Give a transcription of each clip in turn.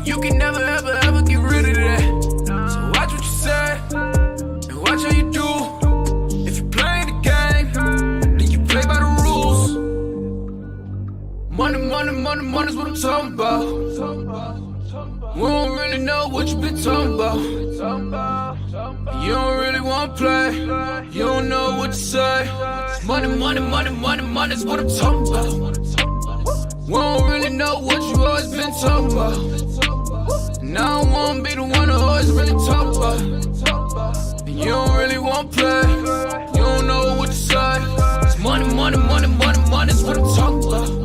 And you can never, ever, ever get rid of that. So watch what you say, and watch how you do. If you play the game, then you play by the rules. Money, money, money, money's what I'm talking about. We don't really know what you been talking about. You don't really wanna play, you don't know what to say. Money, money, money, money, money's what I'm talking about. We don't really know what you always been talking about. And I don't wanna be the one who always really talk about. And you don't really wanna play, you don't know what to say. It's money, money, money, money, money's what I'm talking about.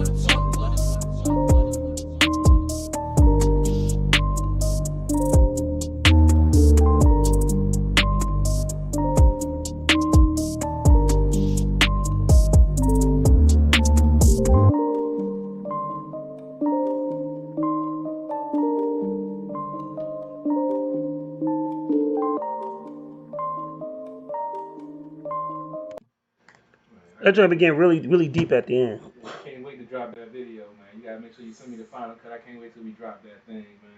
That joint began really deep at the end. I can't wait to drop that video, man. You gotta make sure you send me the final cut. I can't wait till we drop that thing, man.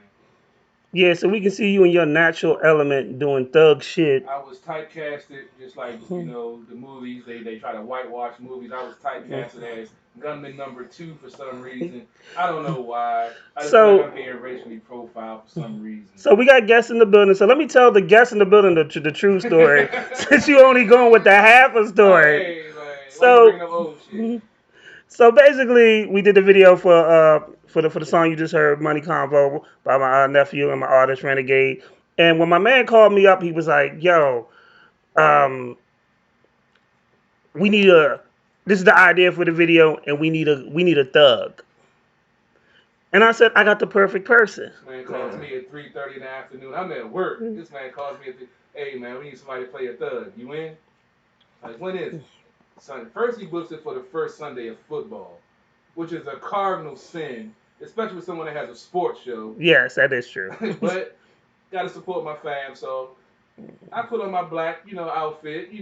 Yeah, so we can see you in your natural element doing thug shit. I was typecasted just like, you know, the movies, they try to whitewash movies. I was typecasted as gunman number 2 for some reason. I don't know why. I just feel like I'm being racially profiled for some reason. So we got guests in the building. So let me tell the guests in the building the true story. Since you only going with the half a story. Hey, man. So basically, we did the video for the song you just heard, Money Convo, by my nephew and my artist Renegade. And when my man called me up, he was like, "Yo, we need a. This is the idea for the video, and we need a thug." And I said, "I got the perfect person." This man calls me at 3:30 in the afternoon. I'm at work. This man calls me hey man, we need somebody to play a thug. You in? Like, when is it? Sunday. First, he books it for the first Sunday of football, which is a cardinal sin, especially with someone that has a sports show. Yes, that is true. But gotta support my fam, so I put on my black, outfit,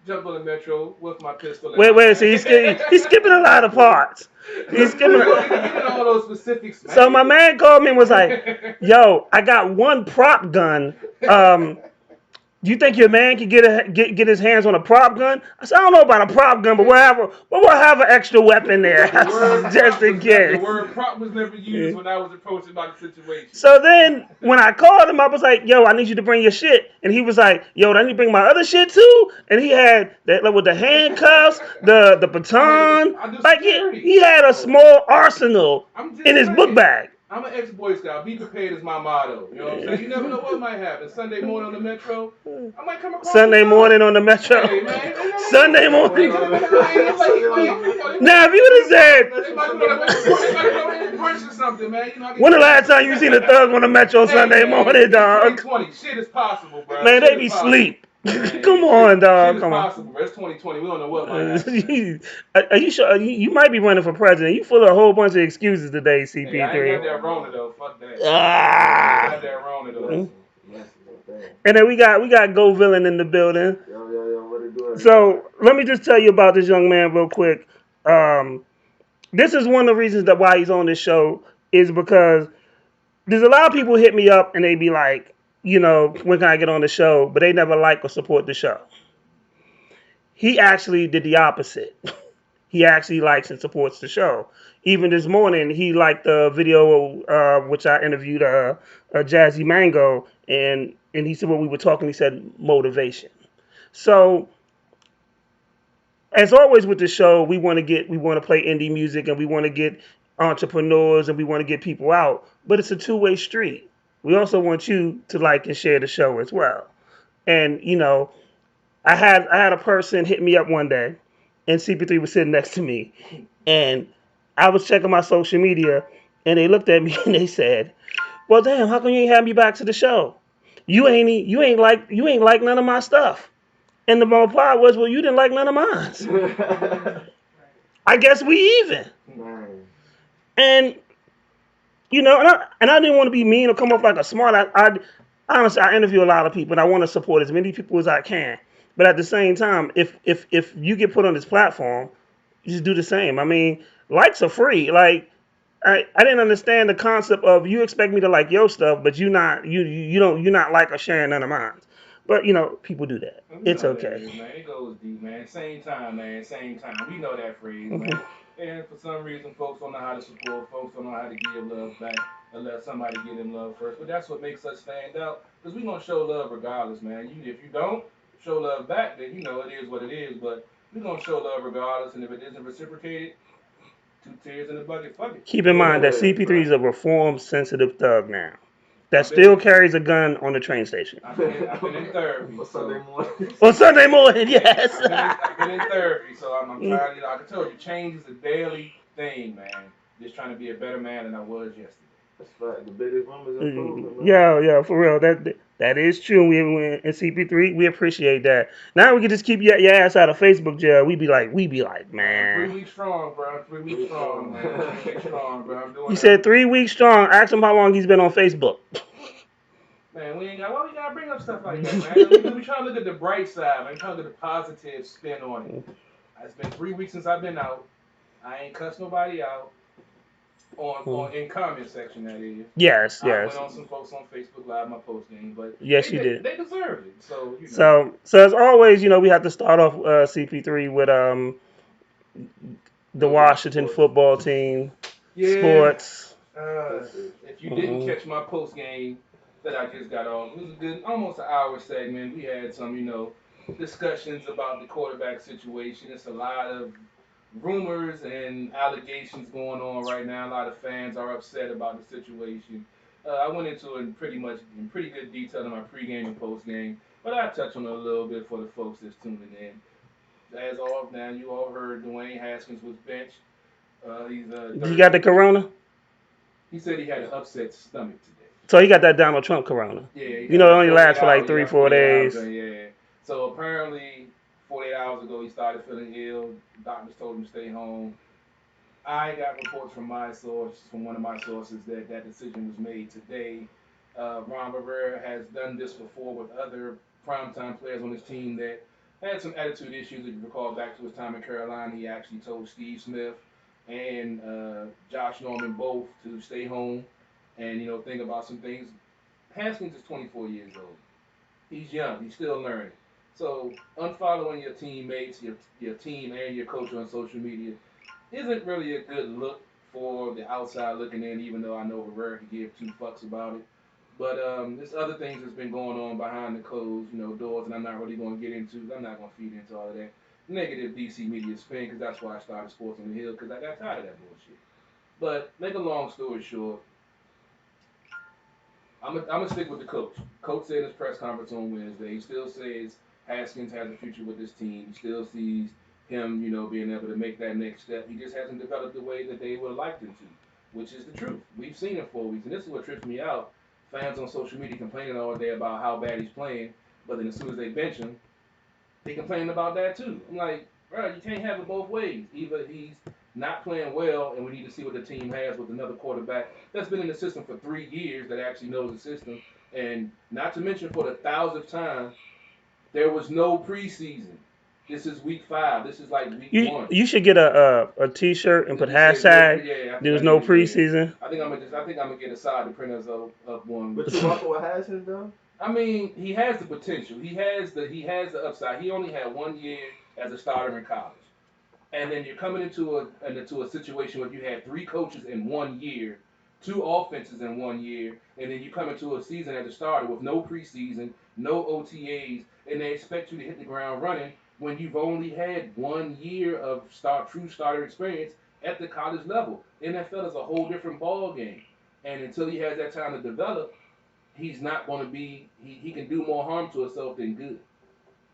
jumped on the metro with my pistol. Wait, so he's skipping a lot of parts. He's skipping all those specifics. Man. So my man called me and was like, "Yo, I got one prop gun. Do you think your man can get his hands on a prop gun?" I said, "I don't know about a prop gun, but we'll have an extra weapon there just in case." The word prop was never used when I was approached about the situation. So then when I called him, I was like, "Yo, I need you to bring your shit," and he was like, "Yo, I need to bring my other shit too." And he had that with the handcuffs, the baton, like he had a small arsenal in his book bag. I'm an ex-Boy Scout. Be prepared is my motto. You know what I'm saying? You never know what might happen. Sunday morning on the Metro, I might come across Sunday morning on the Metro. Hey, man, Sunday morning. Now, if you would have said, when the last time you seen a thug on the Metro Sunday morning, dog? 2020. Shit is possible, bro. Man, they be sleep. Come on, dog. Come on. Possible, bro. It's 2020. We don't know what might happen. Are you sure? You might be running for president. You full of a whole bunch of excuses today, CP3. Hey, I ain't got that Rona though. Fuck that. I got that Rona though. And then we got Go Villain in the building. Yo, what it doing? So let me just tell you about this young man real quick. This is one of the reasons that why he's on this show is because there's a lot of people hit me up and they be like, when can I get on the show? But they never like or support the show. He actually did the opposite. He actually likes and supports the show. Even this morning, he liked the video which I interviewed Jazzy Mango, and he said when we were talking, he said motivation. So, as always with the show, we want to play indie music, and we want to get entrepreneurs, and we want to get people out. But it's a two-way street. We also want you to like and share the show as well. And I had a person hit me up one day, and CP3 was sitting next to me, and I was checking my social media, and they looked at me and they said, "Well, damn, how come you ain't have me back to the show? You ain't like none of my stuff." And the reply was, "Well, you didn't like none of mine. I guess we even." And and I didn't want to be mean or come off like a smart. I honestly, I interview a lot of people, and I want to support as many people as I can. But at the same time, if you get put on this platform, you just do the same. I mean, likes are free. Like, I didn't understand the concept of you expect me to like your stuff, but you don't you're not like or sharing none of mine. But people do that. And we It's know what that okay. is, man. It goes deep, man. Same time, man. Same time. We know that phrase, man. Mhm. And for some reason, folks don't know how to support. Folks don't know how to give love back and let somebody give them love first. But that's what makes us stand out. Because we going to show love regardless, man. If you don't show love back, then it is what it is. But we going to show love regardless. And if it isn't reciprocated, two tears in the bucket, fuck it. Keep in mind that Yeah, CP3 is right. a reformed, sensitive thug now that I've been still in, carries a gun on the train station I've been in therapy, On Sunday so morning. on Sunday morning. Yes. I've been in therapy, so I'm trying. I can tell you, change is a daily thing, man. Just trying to be a better man than I was yesterday. That's right. The biggest room is improvement, man. Yeah, yeah, for real. That is true. We in CP3, we appreciate that. Now we can just keep your ass out of Facebook jail. We be like, I'm three man. weeks strong, bro. I'm 3 weeks strong, man. 3 weeks strong, bro. I'm You doing it. said 3 weeks strong. Ask him how long he's been on Facebook. Man, we ain't got. Why we gotta bring up stuff like that, man? We trying to look at the bright side, man. Trying to look at the positive spin on it. It's been 3 weeks since I've been out. I ain't cussed nobody out on in comment section. That is. Yes, I went yes, on some folks on Facebook Live my post game, but yes, you did. they deserved it. So So as always, we have to start off CP3 with the Washington Sports. football team, yeah. sports. That's it. If you didn't Mhm. catch my post game that I just got off, it was a good, almost an hour segment. We had some, discussions about the quarterback situation. It's a lot of rumors and allegations going on right now. A lot of fans are upset about the situation. I went into it in pretty good detail in my pregame and postgame, but I touched on it a little bit for the folks that's tuning in. As all now, you all heard Dwayne Haskins was benched. He's He got the corona, He said he had an upset stomach today. so he got that Donald Trump corona. Yeah, he It got that only 48 lasts for like hours. three, Yeah, four 48 hours. days. Yeah. So apparently, 48 hours ago, he started feeling ill. Doctors told him to stay home. I got reports from from one of my sources, that that decision was made today. Ron Rivera has done this before with other primetime players on his team that had some attitude issues. If you recall back to his time in Carolina, he actually told Steve Smith and Josh Norman both to stay home and think about some things. Haskins is 24 years old. He's young. He's still learning. So unfollowing your teammates, your team, and your coach on social media isn't really a good look for the outside looking in. Even though I know Rivera can give two fucks about it, but there's other things that's been going on behind the closed, doors, and I'm not really going to get into. I'm not going to feed into all of that negative DC media spin because that's why I started Sports on the Hill because I got tired of that bullshit. But make a long story short, I'm gonna stick with the coach. Coach said in his press conference on Wednesday, he still says Haskins has a future with this team. He still sees him, being able to make that next step. He just hasn't developed the way that they would have liked him to, which is the truth. We've seen him 4 weeks, and this is what trips me out. Fans on social media complaining all day about how bad he's playing, but then as soon as they bench him, they complaining about that too. I'm like, bro, you can't have it both ways. Either he's not playing well, and we need to see what the team has with another quarterback that's been in the system for 3 years that actually knows the system. And not to mention, for the thousandth time, there was no preseason. This is week 5. This is like week You 1. you should get a T-shirt and put It says no hashtag. pre. Yeah, I think There's I need no to. Yeah, preseason. I think I'm gonna get a side to print us up one. But you rocking with Haskins though? I mean, he has the potential. He has the upside. He only had 1 year as a starter in college, and then you're coming into a situation where you had 3 coaches in 1 year, 2 offenses in 1 year, and then you come into a season as a starter with no preseason, no OTAs, and they expect you to hit the ground running when you've only had 1 year of true starter experience at the college level. NFL is a whole different ball game, and until he has that time to develop, he's not going to be. He can do more harm to himself than good.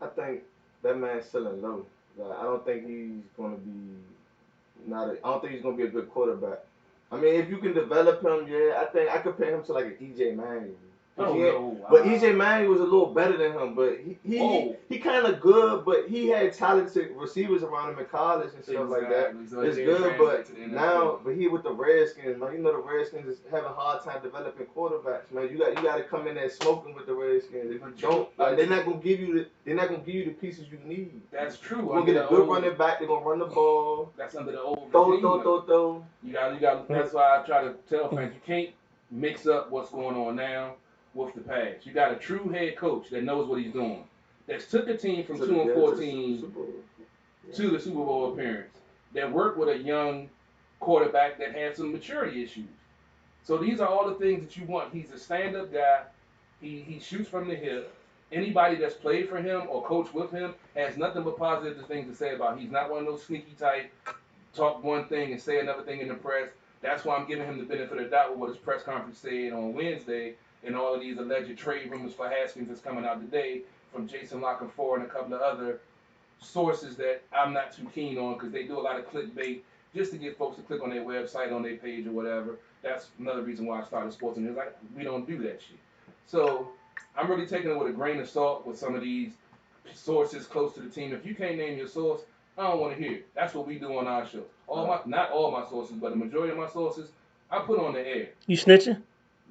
I think that man's selling low. Like, I don't think he's gonna be I don't think he's gonna be a good quarterback. I mean, if you can develop him, yeah, I think I compare him to like an EJ Manuel. Oh, He had- no. But EJ Manuel was a little better than him. But he kind of good, but he had talented receivers around him in college and stuff like that. Exactly. So It's it didn't good, translate but to the NFL. now, but he with the Redskins, man. You know the Redskins is having a hard time developing quarterbacks, man. You got to come in there smoking with the Redskins. If you don't, like, they're not gonna give you the pieces you need. That's true. You're gonna get a good running back. They're gonna run the ball. That's under the old Throw. You got. That's why I try to tell fans you can't mix up what's going on now with the past. You got a true head coach that knows what he's doing. That's took a team from 2-14 to the Super Bowl appearance. That worked with a young quarterback that had some maturity issues. So these are all the things that you want. He's a stand-up guy. He shoots from the hip. Anybody that's played for him or coached with him has nothing but positive things to say about him. He's not one of those sneaky type, talk one thing and say another thing in the press. That's why I'm giving him the benefit of the doubt with what his press conference said on Wednesday and all of these alleged trade rumors for Haskins that's coming out today from Jason Lockenfor and a couple of other sources that I'm not too keen on because they do a lot of clickbait just to get folks to click on their website, on their page or whatever. That's another reason why I started Sports News. We don't do that shit. So I'm really taking it with a grain of salt with some of these sources close to the team. If you can't name your source, I don't want to hear it. That's what we do on our show. Not all my sources, but the majority of my sources, I put on the air. You snitching?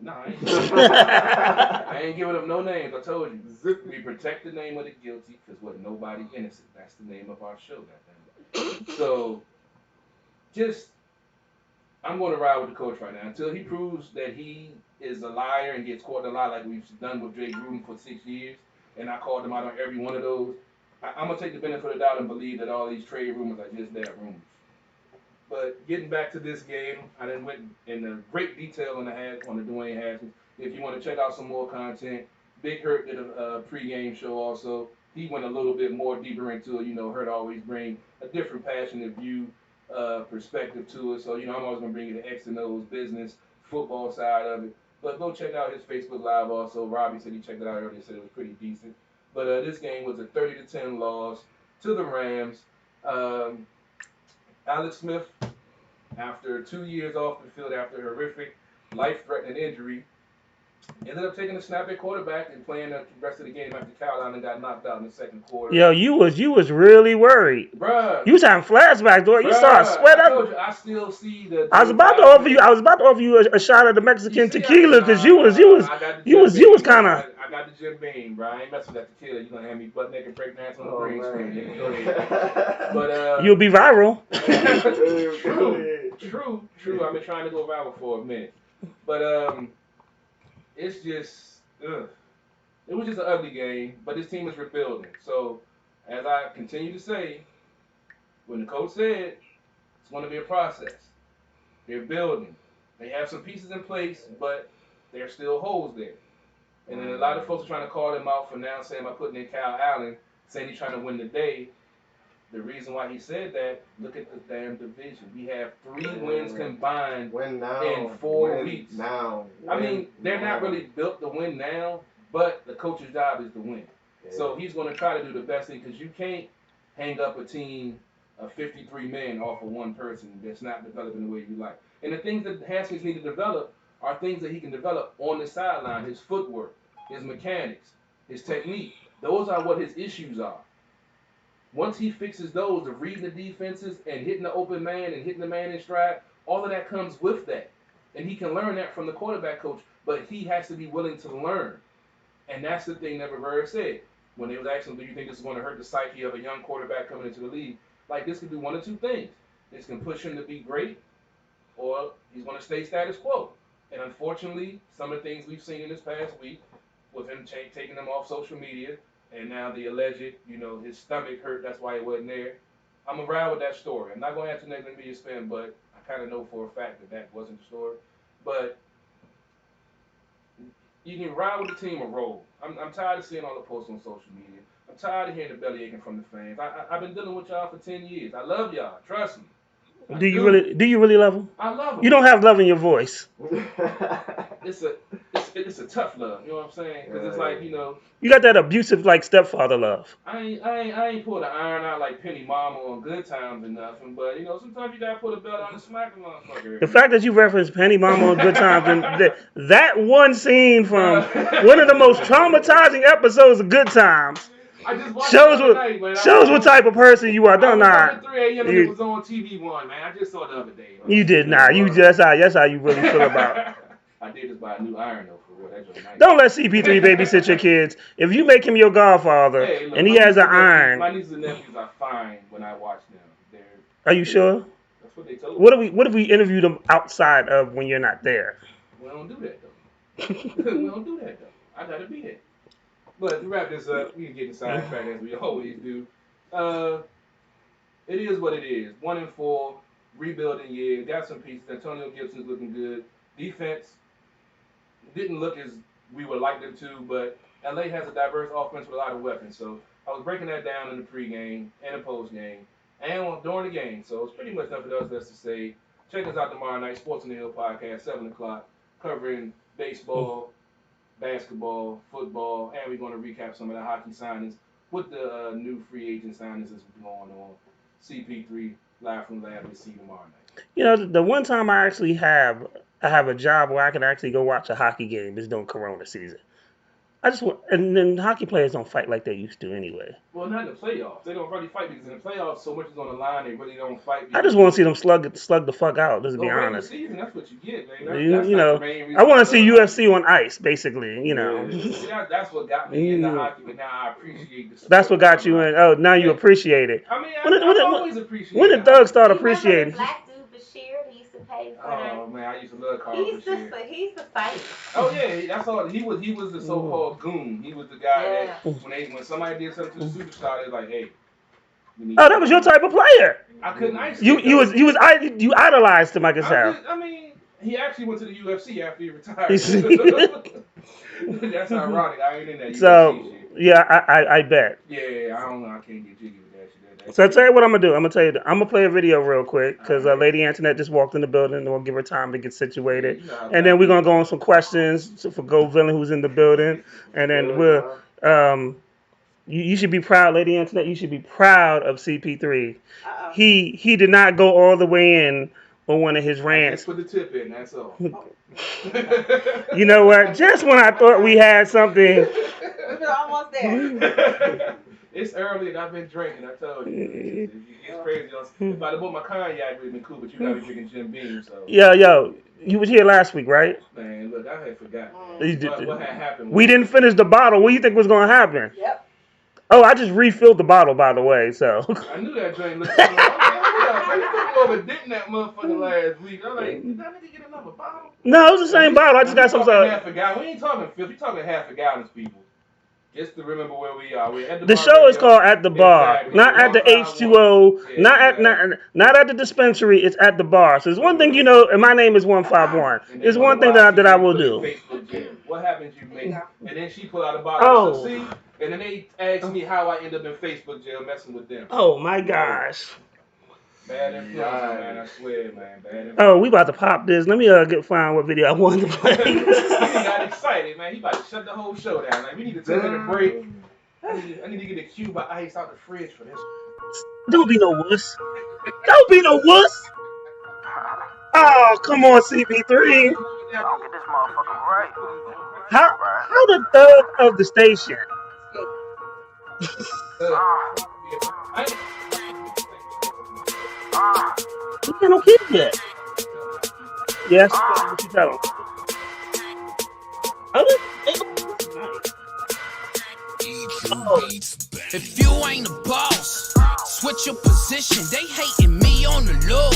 Nah, I ain't giving up no names. I told you. We protect the name of the guilty because what nobody innocent. That's the name of our show, goddammit. So, I'm going to ride with the coach right now until he proves that he is a liar and gets caught in a lie like we've done with Jay Gruden for 6 years, and I called him out on every one of those. I'm going to take the benefit of the doubt and believe that all these trade rumors are just that rumors. But getting back to this game, I done went in great detail on the Dwayne Haskins. If you want to check out some more content, Big Hurt did a pregame show also. He went a little bit more deeper into it. You know, Hurt always bring a different passionate view, perspective to it. So, you know, I'm always going to bring you the X and O's business, football side of it. But go check out his Facebook Live also. Robbie said he checked it out earlier, said it was pretty decent. But this game was a 30-10 loss to the Rams. Alex Smith, after 2 years off the field after a horrific, life-threatening injury, ended up taking a snap at quarterback and playing the rest of the game after Carolina got knocked out in the second quarter. Yo, you was really worried. Bruh. You was having flashbacks, boy. You started sweating. I told you, I still see the. I was about to offer you a shot of the Mexican tequila because you was kind of. I got the Jim Beam, bro. I ain't messing with that tequila. You gonna have me butt naked break dance on the green screen? Yeah, go ahead. But you'll be viral. True. I've been trying to go viral for a minute, but it's just it was just an ugly game. But this team is rebuilding. So as I continue to say, when the coach said it's going to be a process, they're building. They have some pieces in place, but there's still holes there. And then a lot of folks are trying to call him out for now saying by putting in Kyle Allen, saying he's trying to win the day. The reason why he said that, look at the damn division. We have 3 wins combined in 4 weeks. I mean, they're not really built to win now, but the coach's job is to win. Yeah. So he's going to try to do the best thing because you can't hang up a team of 53 men off of one person that's not developing the way you like. And the things that Haskins need to develop are things that he can develop on the sideline, his footwork, his mechanics, his technique. Those are what his issues are. Once he fixes those of reading the defenses and hitting the open man and hitting the man in stride, all of that comes with that. And he can learn that from the quarterback coach, but he has to be willing to learn. And that's the thing that Rivera said. When they was asking, do you think this is going to hurt the psyche of a young quarterback coming into the league? Like, this could do one of two things. This can push him to be great, or he's going to stay status quo. And unfortunately, some of the things we've seen in this past week, with him taking them off social media, and now the alleged, his stomach hurt, that's why he wasn't there. I'm going to ride with that story. I'm not going to have to negative media spin, but I kind of know for a fact that wasn't the story. But you can ride with the team or roll. I'm tired of seeing all the posts on social media. I'm tired of hearing the belly aching from the fans. I've been dealing with y'all for 10 years. I love y'all. Trust me. Do you really love them? I love them. You don't have love in your voice. It's a it's a tough love. You know what I'm saying? Because it's like, you know, You got that abusive like stepfather love. I ain't pulled the iron out like Penny Mama on Good Times or nothing, but you know, sometimes you gotta put a belt on and smack the motherfucker. The fact that you referenced Penny Mama on Good Times and that one scene from one of the most traumatizing episodes of Good Times I just watched shows it the other night, man. shows what type of person you are. Don't I was not. up at 3 a.m. and it was on TV One, man. I just saw it the other day. You did not. You that's how you really feel about it. I did just buy a new iron though, for real. That's just nice. Don't let CP3 babysit your kids. If you make him your godfather Hey, look, and he my has nieces an and nephews- iron, My nieces and nephews are fine when I watch them. are you sure? That's what they told me. What if we interview them outside of when you're not there? We don't do that though. We don't do that though. I gotta be there. But to wrap this up, we can get inside track as we always do. It is what it is. 1-4, rebuilding year. Got some pieces. Antonio Gibson's looking good. Defense didn't look as we would like them to, but LA has a diverse offense with a lot of weapons. So I was breaking that down in the pregame and the postgame and during the game. So it's pretty much nothing else to say. Check us out tomorrow night, Sports on the Hill podcast, 7 o'clock, covering baseball, basketball, football, and we're going to recap some of the hockey signings with the new free agent signings that's going on. CP3 live from Lab to see tomorrow night. You know, the one time I actually have a job where I can actually go watch a hockey game is during Corona season. I just want, and then hockey players don't fight like they used to anyway. Well, not in the playoffs. They don't really fight because in the playoffs, so much is on the line. They really don't fight. I just want to see them slug the fuck out. Let's be regular honest. season, that's what you get, man. That's You not know, the main reason I want to I see love UFC on ice, basically. You know, Yeah, that's what got me into hockey, but now I appreciate the sport. that's what got you in. Oh, now you appreciate it. I mean, When always appreciate When did it. thugs start You remember appreciating? the black dude Bashir? He used to pay for Oh man, I used to love Carl He's Bashir. he's the fighter. Oh yeah, that's all. He was the so-called goon. He was the guy that when somebody did something to the superstar, they was like, hey. Oh, that was your type of player. I couldn't ice You it, you idolized him, I can though. tell. I mean, he actually went to the UFC after he retired. You see? That's ironic. I ain't in that UFC So shit. yeah, I bet. Yeah, I don't know. I can't get jiggy with that shit. So I tell you what I'm gonna do. I'm gonna play a video real quick because Lady Antoinette just walked in the building, and we'll give her time to get situated, and then we're gonna go on some questions for Gold Villain who's in the building, and then we'll you should be proud, Lady Antoinette. You should be proud of CP3. Uh-oh. He did not go all the way in on one of his Just rants. put the tip in. That's all. You know what? Just when I thought we had something. We're almost there. It's early and I've been drinking. I told you. It's crazy. If I'd have bought my cognac, it would have been cool, but you got to be drinking Jim Beam. So. Yo, you was here last week, right? Man, look, I had forgotten. You did- What had happened? We didn't finish the bottle. What do you think was gonna happen? Yep. Oh, I just refilled the bottle, by the way. So I knew that drink looked similar. I was overdid that motherfucker last week. I'm like, did I need to get another bottle? no, it was the same bottle. I just got some. Half a gallon. We ain't talking fifth. We talking half a gallons, people. Just to remember where we are. We're at The bar show is radio. called At the Bar, Exactly. not at the 151. H2O, Yeah, not at exactly. not at the dispensary. It's at the bar. So there's one thing you know, and my name is 151. And There's then one thing watch that I you will put do. Facebook jam. What happens? You make, and then she pull out a bottle. Oh. So see, and then they ask me how I end up in Facebook jail messing with them. Oh my gosh. Bad influence, man. I swear, man. Bad influence. Oh, we about to pop this. Let me find what video I wanted to play. He got excited, man. He about to shut the whole show down. Like, we need to take a break. I need to get a cube of ice out the fridge for this. Don't be no wuss. Don't be no wuss. Oh, come on, CP3. I'll get this motherfucker right. How the thug of the station? You got no kids yet. Yes, what you tell him. If you ain't a boss, switch your position. They hating me on the low.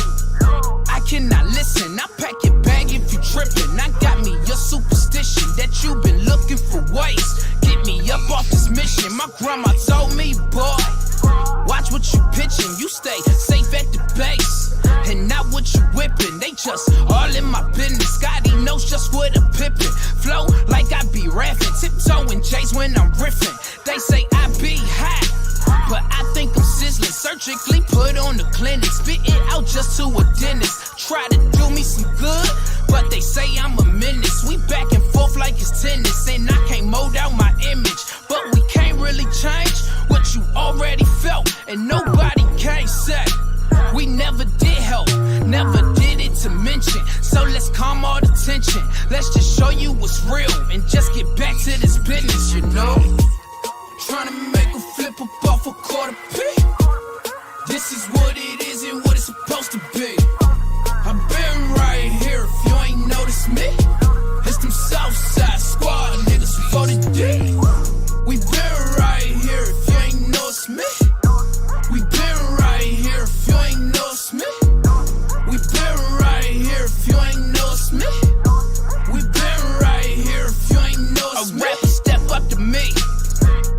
I cannot listen. I pack your bag if you tripping. I got me your superstition that you been looking for ways. Get me up off this mission. My grandma told me, boy, watch what you pitching. You stay safe at the base. And not what you whipping. They just all in my business. Scotty knows just what a pippin'. Flow like I be rapping. Tiptoeing J's when I'm riffing. They say I be hot, but I think I'm sizzling. Surgically put on the clinic. Spit it out just to a dentist. Try to do me some good, but they say I'm a menace. We back and forth like it's tennis, and I can't mold out my image. But we can't really change what you already felt, and nobody can say we never did help, never did it to mention. So let's calm all the tension. Let's just show you what's real and just get back to this business, you know. Trying to make a flip up off a quarter P. This is what it is and what it's supposed to be. I've been right here if you ain't noticed me. It's them Southside Squad niggas for the D. We been right here if you ain't noticed me. We been right here if you ain't noticed me. We been right here if you ain't noticed me. We been right here if you ain't noticed me. A rapper step up to me.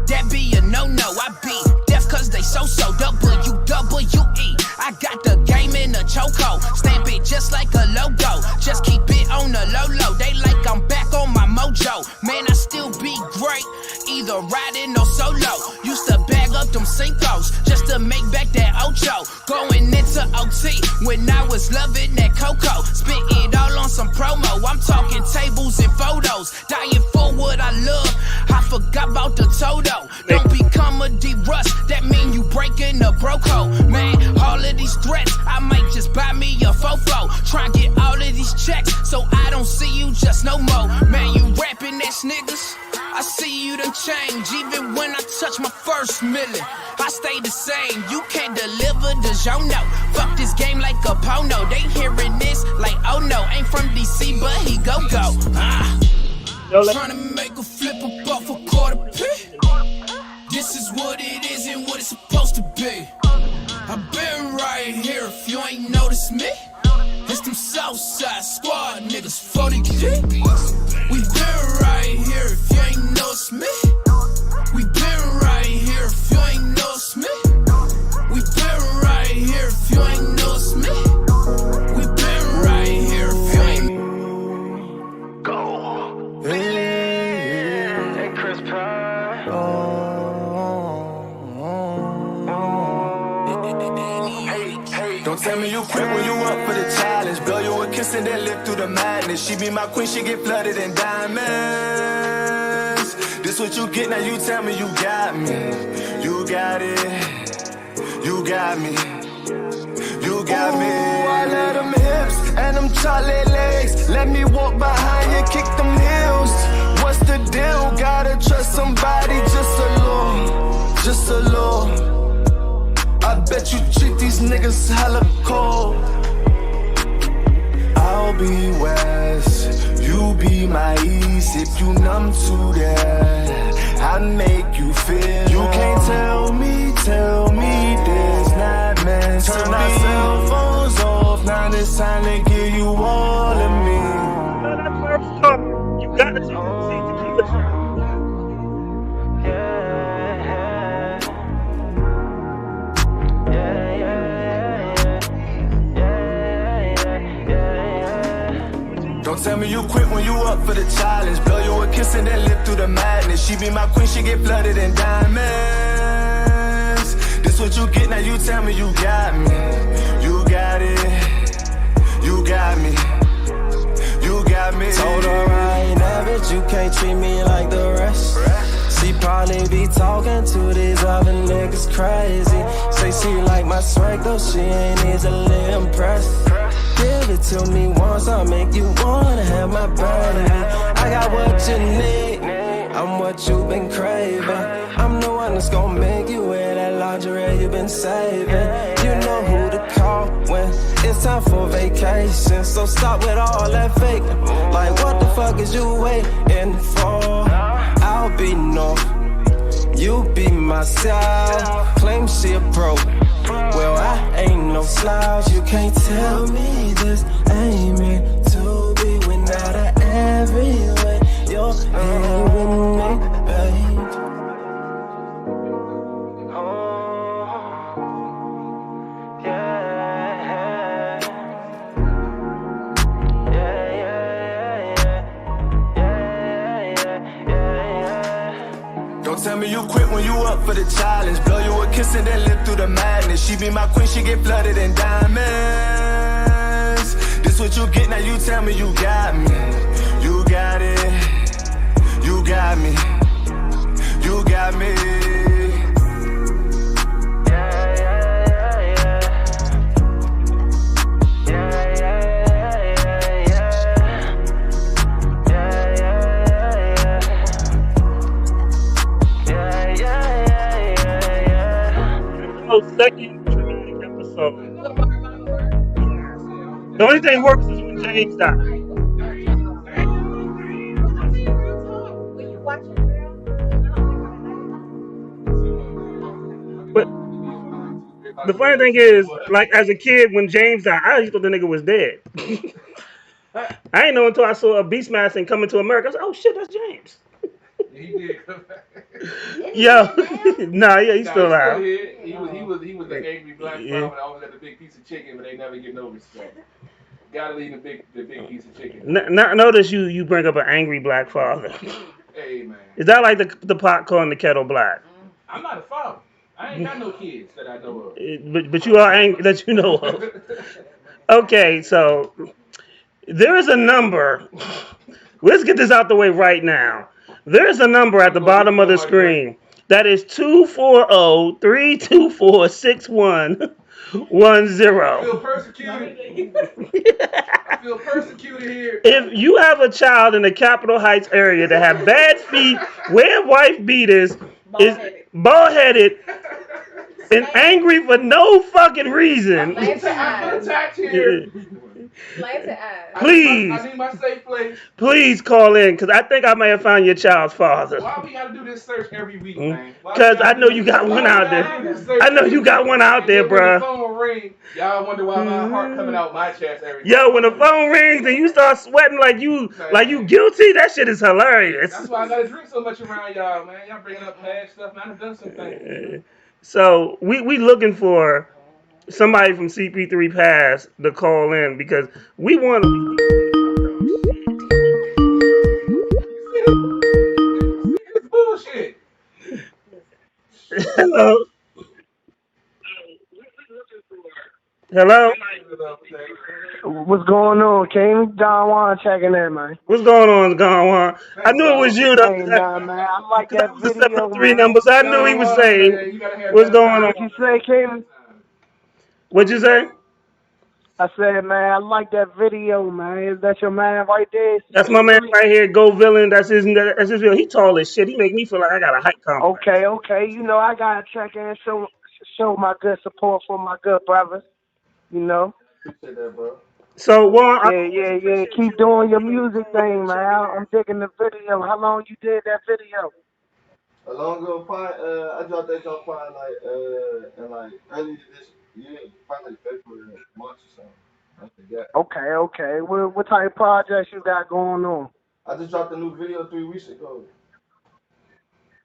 That be a no-no. I be deaf cause they so-so. WWE. I got the game in a chokehold. Stamp it just like a logo. Just keep it on the low-low. They like I'm back on my mojo. Man, I still be great. Either riding or solo. Used to bag up them Cinco's just to make back that Ocho. Going into OT when I was loving that Coco. Spit it all on some promo. I'm talking tables and photos. Dying for what I love. I forgot about the Toto. Don't become a D-Rust. That mean you breaking the broco. Man, all of these threats, I might just buy me a fofo. Try and get all of these checks so I don't see you just no more. Man, you rapping ass niggas. I see you done change. Even when I touch my first million, I stay the same. You can't deliver the Jono. Fuck this game like a porno. They hearing this like, oh no, ain't from DC, but he go. Trying to make a flip up off a quarter P. This is what it is and what it's supposed to be. I've been right here if you ain't noticed me. It's them Southside Squad niggas 40 G. We been right here if you ain't noticed me. We been right here if you ain't noticed me. We been right here if you ain't noticed me. We been right here if you ain't. Go. Hey, Chris Pride. Don't tell me you quit when you up for the challenge. Blow you a kiss and then live through the madness. She be my queen, she get flooded in diamonds. This what you get, now you tell me you got me. You got it. You got me. You got me. I love them hips and them chocolate legs. Let me walk behind you, kick them heels. What's the deal? Gotta trust somebody just a little. Just a little. I bet you treat these niggas hella cold. I'll be west, you be my east. If you numb to that, I make you feel. You can't tell me there's not meant to be. Turn our cell phones off, now it's time to give you all of me. You gotta see the Don't tell me you quit when you up for the challenge. Blow you a kiss and then live through the madness. She be my queen, she get flooded in diamonds. This what you get, now you tell me you got me. You got it. You got me. You got me. Told her I ain't average, you can't treat me like the rest. She probably be talking to these other niggas crazy. Say she like my swag though she ain't easily impressed. Give it to me once, I'll make you wanna have my baby. I got what you need, I'm what you've been craving. I'm the one that's gonna make you wear that lingerie you've been saving. You know who to call when it's time for vacation. So stop with all that faking. Like what the fuck is you waiting for? I'll be north, you be myself. Claim she a pro, well I ain't no slouch. You can't tell me this ain't meant to be. When out of everywhere you're here with me, babe. Don't tell me you quit when you up for the challenge. Blow you a kiss and then live through the madness. She be my queen, she get flooded in diamonds. This what you get, now you tell me you got me. You got it. The only thing worse is when James died. When you watch it, girl, But the funny thing is, like as a kid, when James died, I just thought the nigga was dead. I didn't know until I saw a Beastmaster and Coming to America. I was like, oh shit, that's James. He did come back. Yo, nah, yeah, he's Nah, still he's alive. here. He was the angry black Yeah. father that always had the big piece of chicken, but they never get no respect. Gotta leave the big piece of chicken. Notice you bring up an angry black father. Hey man, Is that like the pot calling the kettle black? I'm not a father. I ain't got no kids that I know of. But you are angry that you know of. Okay, so there is a number. Let's get this out the way right now. There is a number at the bottom of the screen that is 240-324-6110. I feel persecuted. I feel persecuted here. If you have a child in the Capitol Heights area that have bad feet, wear wife beaters, is bald-headed, and angry for no fucking reason, I feel attacked here. please, I need my safe place. please call in, because I think I may have found your child's father. Why we gotta do this search every week, man? Because I know you got one out there. I know you got one out there, When the bruh. phone ring, y'all wonder why my heart coming out my chest every time. Yo, when the phone rings and you start sweating like you guilty, that shit is hilarious. That's why I gotta drink so much around y'all, man. Y'all bringing up past stuff, man. I've done some things. So we looking for somebody from CP3 Pass to call in because we want to. It's bullshit. Hello. Hello. What's going on, King? Don Juan checking in, man. What's going on, Gonwan? I knew it was you though. Hey, nah, man. I like That that was the video, 703 man. numbers. I knew he was saying. What's going What on? you say, King? What'd you say? I said, man, I like that video, man. Is that your man right there? That's my man right here, Go Villain. That's his real. He tall as shit. He make me feel like I got a height complex. Okay. You know, I gotta check in, show my good support for my good brothers. You know. Appreciate that, bro. So, Juan, Yeah. Keep doing your music thing, man. I'm digging the video. How long you did that video? A long ago, probably, I dropped that jump probably in early this year, probably like February, March or something. I forget. Okay. What type of projects you got going on? I just dropped a new video 3 weeks ago.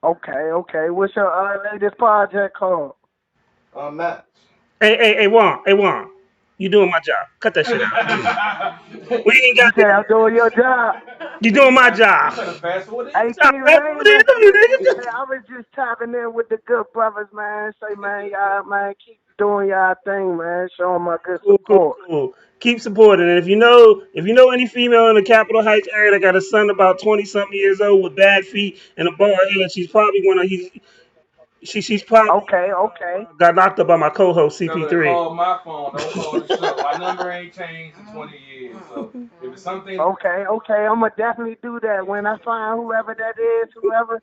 Okay. What's your latest project called? Max. hey, Juan. You doing my job. Cut that shit out. We ain't got I'm doing your job. You doing my job. Hey, Stop King, that. I was just tapping in with the good brothers, man. Say, man, y'all, man, keep doing y'all thing, man. Showing my good support. Cool. Keep supporting. And if you know any female in the Capitol Heights area that got a son about 20-something years old with bad feet and a bald head, she's probably she's probably Okay. got knocked up by my co-host Tell her to CP3. call my phone. Don't call the show. My number ain't changed in 20 years. So if it's something. Okay. I'm gonna definitely do that when I find whoever that is, whoever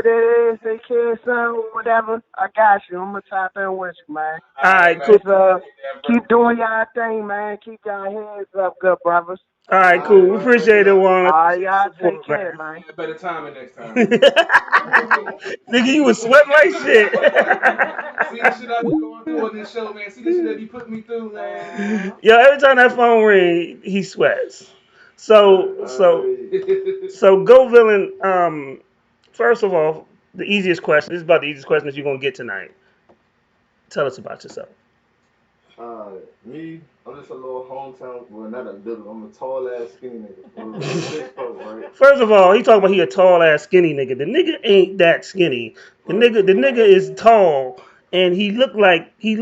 that is, they kid, son, whatever. I got you. I'm gonna tap in with you, man. All right, cool. Keep doing y'all thing, man. Keep y'all heads up, good brothers. All right, cool. We appreciate it, Juan. All right, y'all take care, man. Better timing next time. Nigga, you was sweating like shit. See the shit I be going through on this show, man. See the shit they be putting me through, man. Yo, every time that phone ring, he sweats. So Go Villain. First of all, the easiest question. This is about the easiest question that you're gonna get tonight. Tell us about yourself. Me, I'm just a little hometown. Well, not a little. I'm a tall ass skinny nigga. 6'4", right? First of all, he talking about he a tall ass skinny nigga. The nigga ain't that skinny. The nigga is tall, and he look like he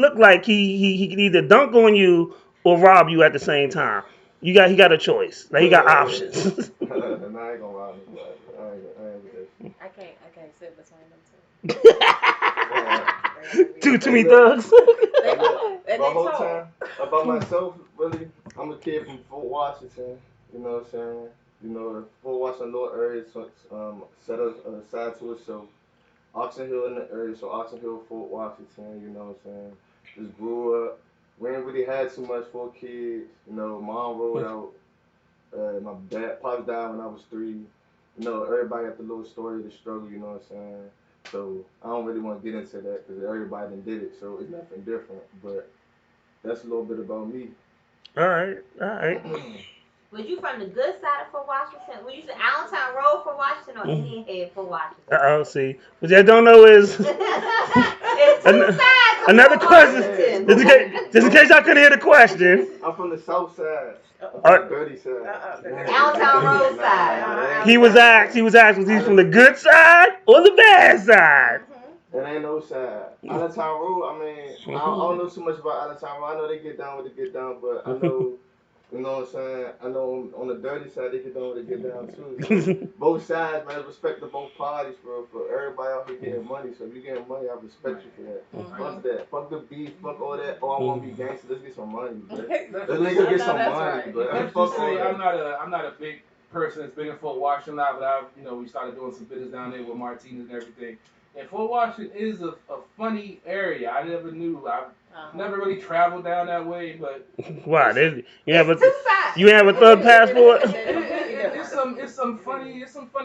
can either dunk on you or rob you at the same time. He got a choice. Like he got options. Nah, I ain't gonna lie. I can't sit between them two. Too many thugs. The whole time about myself, really, I'm a kid from Fort Washington. You know what I'm saying? You know, Fort Washington little area, so set aside to itself. Oxon Hill in the area, so Oxon Hill, Fort Washington. You know what I'm saying? Just grew up. we ain't really had too much for kids. You know, mom rolled out. My pops died when I was 3. You know, everybody got the little story of the struggle. You know what I'm saying? So I don't really want to get into that because everybody done did it. So it's nothing different. But that's a little bit about me. All right. Was you from the good side of Fort Washington? Were you from Allentown Road, Fort Washington, or Indian Head, Fort Washington? See. What I don't know is It's two sides of another Fort question. Washington. Just in case I couldn't hear the question. I'm from the south side. All The right. dirty side. Allentown Road side. He was asked, was he from the good side or the bad side? It ain't no side. Allentown Road, I mean, I don't know too much about Allentown Road. I know they get down what they get down, but I know, you know what I'm saying? I know on the dirty side, they get down what they get down too. So both sides, man, respect to both parties, bro. For everybody out here getting money. So if you getting money, I respect you for that. Fuck that. Fuck the beef. Fuck all that. Oh, I want to be gangster. Let's get some money, bro. Let's nigga get some money, bro. Let's Fuck just say all I'm that. not a big person that's been in Fort Washington now, but we started doing some business down there with Martinez and everything. And Fort Washington is a funny area. I never knew. I never really traveled down that way, but Wow, you have Two sides. a third passport? it's some funny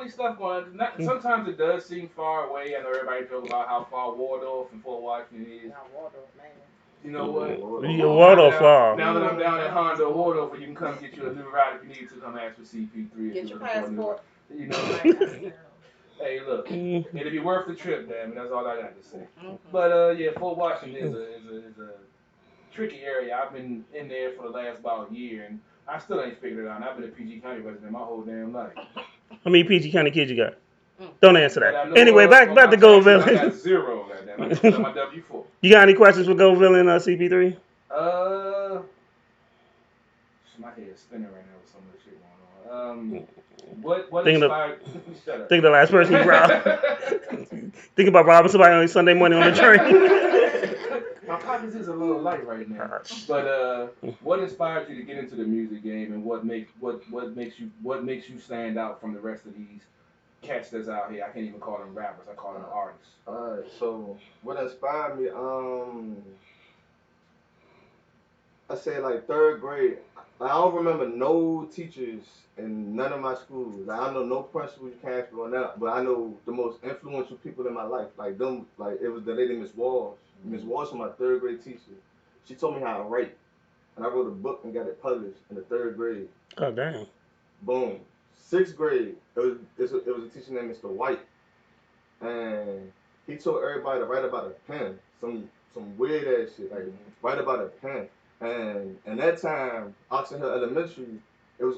stuff going on. Sometimes it does seem far away. I know everybody joke about how far Waldorf and Fort Washington is. You know what? Your Waldorf far. Now that I'm down at Honda Waldorf, you can come get you a new ride if you need to. Come ask for CP3. Get your passport. You know. Hey, look, it'll be worth the trip, damn it. That's all I got to say. But yeah, Fort Washington is a tricky area. I've been in there for the last about a year, and I still ain't figured it out. And I've been a PG County resident my whole damn life. How many PG County kids you got? Don't answer But I that. know, Anyway, back to Gold I got Villain. 0, goddamn. I just put on my W4. You got any questions for Gold Villain CP3? My head's spinning right now with some of the shit going on. What Think inspired? Shut up. Think of the last person you robbed. Think about robbing somebody on Sunday morning on the train. My pockets is a little light right now. But what inspired you to get into the music game, and what makes you stand out from the rest of these cats that's out here? I can't even call them rappers. I call them artists. Alright, so what inspired me? I say like 3rd grade. I don't remember no teachers in none of my schools. Like, I know no principals you can't on that, but I know the most influential people in my life. Like them, like it was the lady Miss Walsh. Miss Walsh was my 3rd grade teacher. She told me how to write, and I wrote a book and got it published in the 3rd grade. Oh damn! Boom. 6th grade, it was a teacher named Mr. White, and he told everybody to write about a pen. Some weird ass shit, like write about a pen. And in that time, Oxon Hill Elementary, it was